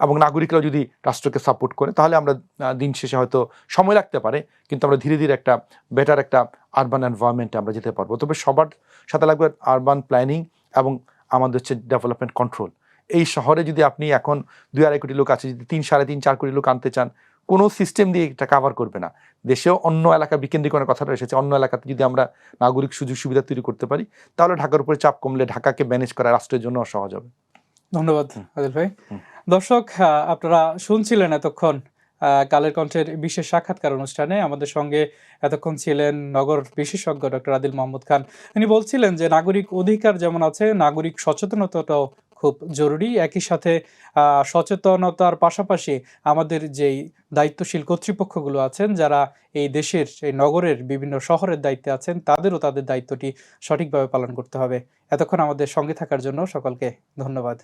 এবং নাগরিকরাও যদি রাষ্ট্রকে সাপোর্ট করে তাহলে আমরা দিন শেষে হয়তো সময় লাগতে পারে কিন্তু আমরা ধীরে ধীরে একটা বেটার একটা আরবান এনভায়রনমেন্টে আমরা যেতে পারবো। তবে সবার সাথে লাগবে আরবান প্ল্যানিং এবং আমাদের হচ্ছে ডেভেলপমেন্ট কন্ট্রোল। এই শহরে যদি আপনি এখন 2-2.5 কোটি লোক আছে, যদি 3-3.5-4 কোটি লোক আনতে চান, কোনো সিস্টেম দিয়ে এটা কাভার করবে না। দেশেও অন্য এলাকা বিকেন্দ্রীকরণের কথাটা এসেছে, অন্য এলাকাতে যদি আমরা নাগরিক সুযোগ সুবিধা তৈরি করতে পারি তাহলে ঢাকার উপরে চাপ কমলে ঢাকাকে ম্যানেজ করা রাষ্ট্রের জন্য সহজ হবে। ধন্যবাদ আদিল ভাই। দর্শক, আপনারা শুনছিলেন এতক্ষণ কালের কণ্ঠের বিশেষ সাক্ষাৎকার অনুষ্ঠানে। আমাদের সঙ্গে এতক্ষণ ছিলেন নগর বিশেষজ্ঞ ডক্টর আদিল মোহাম্মদ খান। তিনি বলছিলেন যে নাগরিক অধিকার যেমন আছে, নাগরিক সচেতনতাটাও খুব জরুরি। একই সাথে সচেতনতার পাশাপাশি আমাদের যেই দায়িত্বশীল কর্তৃপক্ষগুলো আছেন, যারা এই দেশের, এই নগরের বিভিন্ন শহরের দায়িত্বে আছেন, তাদেরও তাদের দায়িত্বটি সঠিকভাবে পালন করতে হবে। এতক্ষণ আমাদের সঙ্গে থাকার জন্য সকলকে ধন্যবাদ।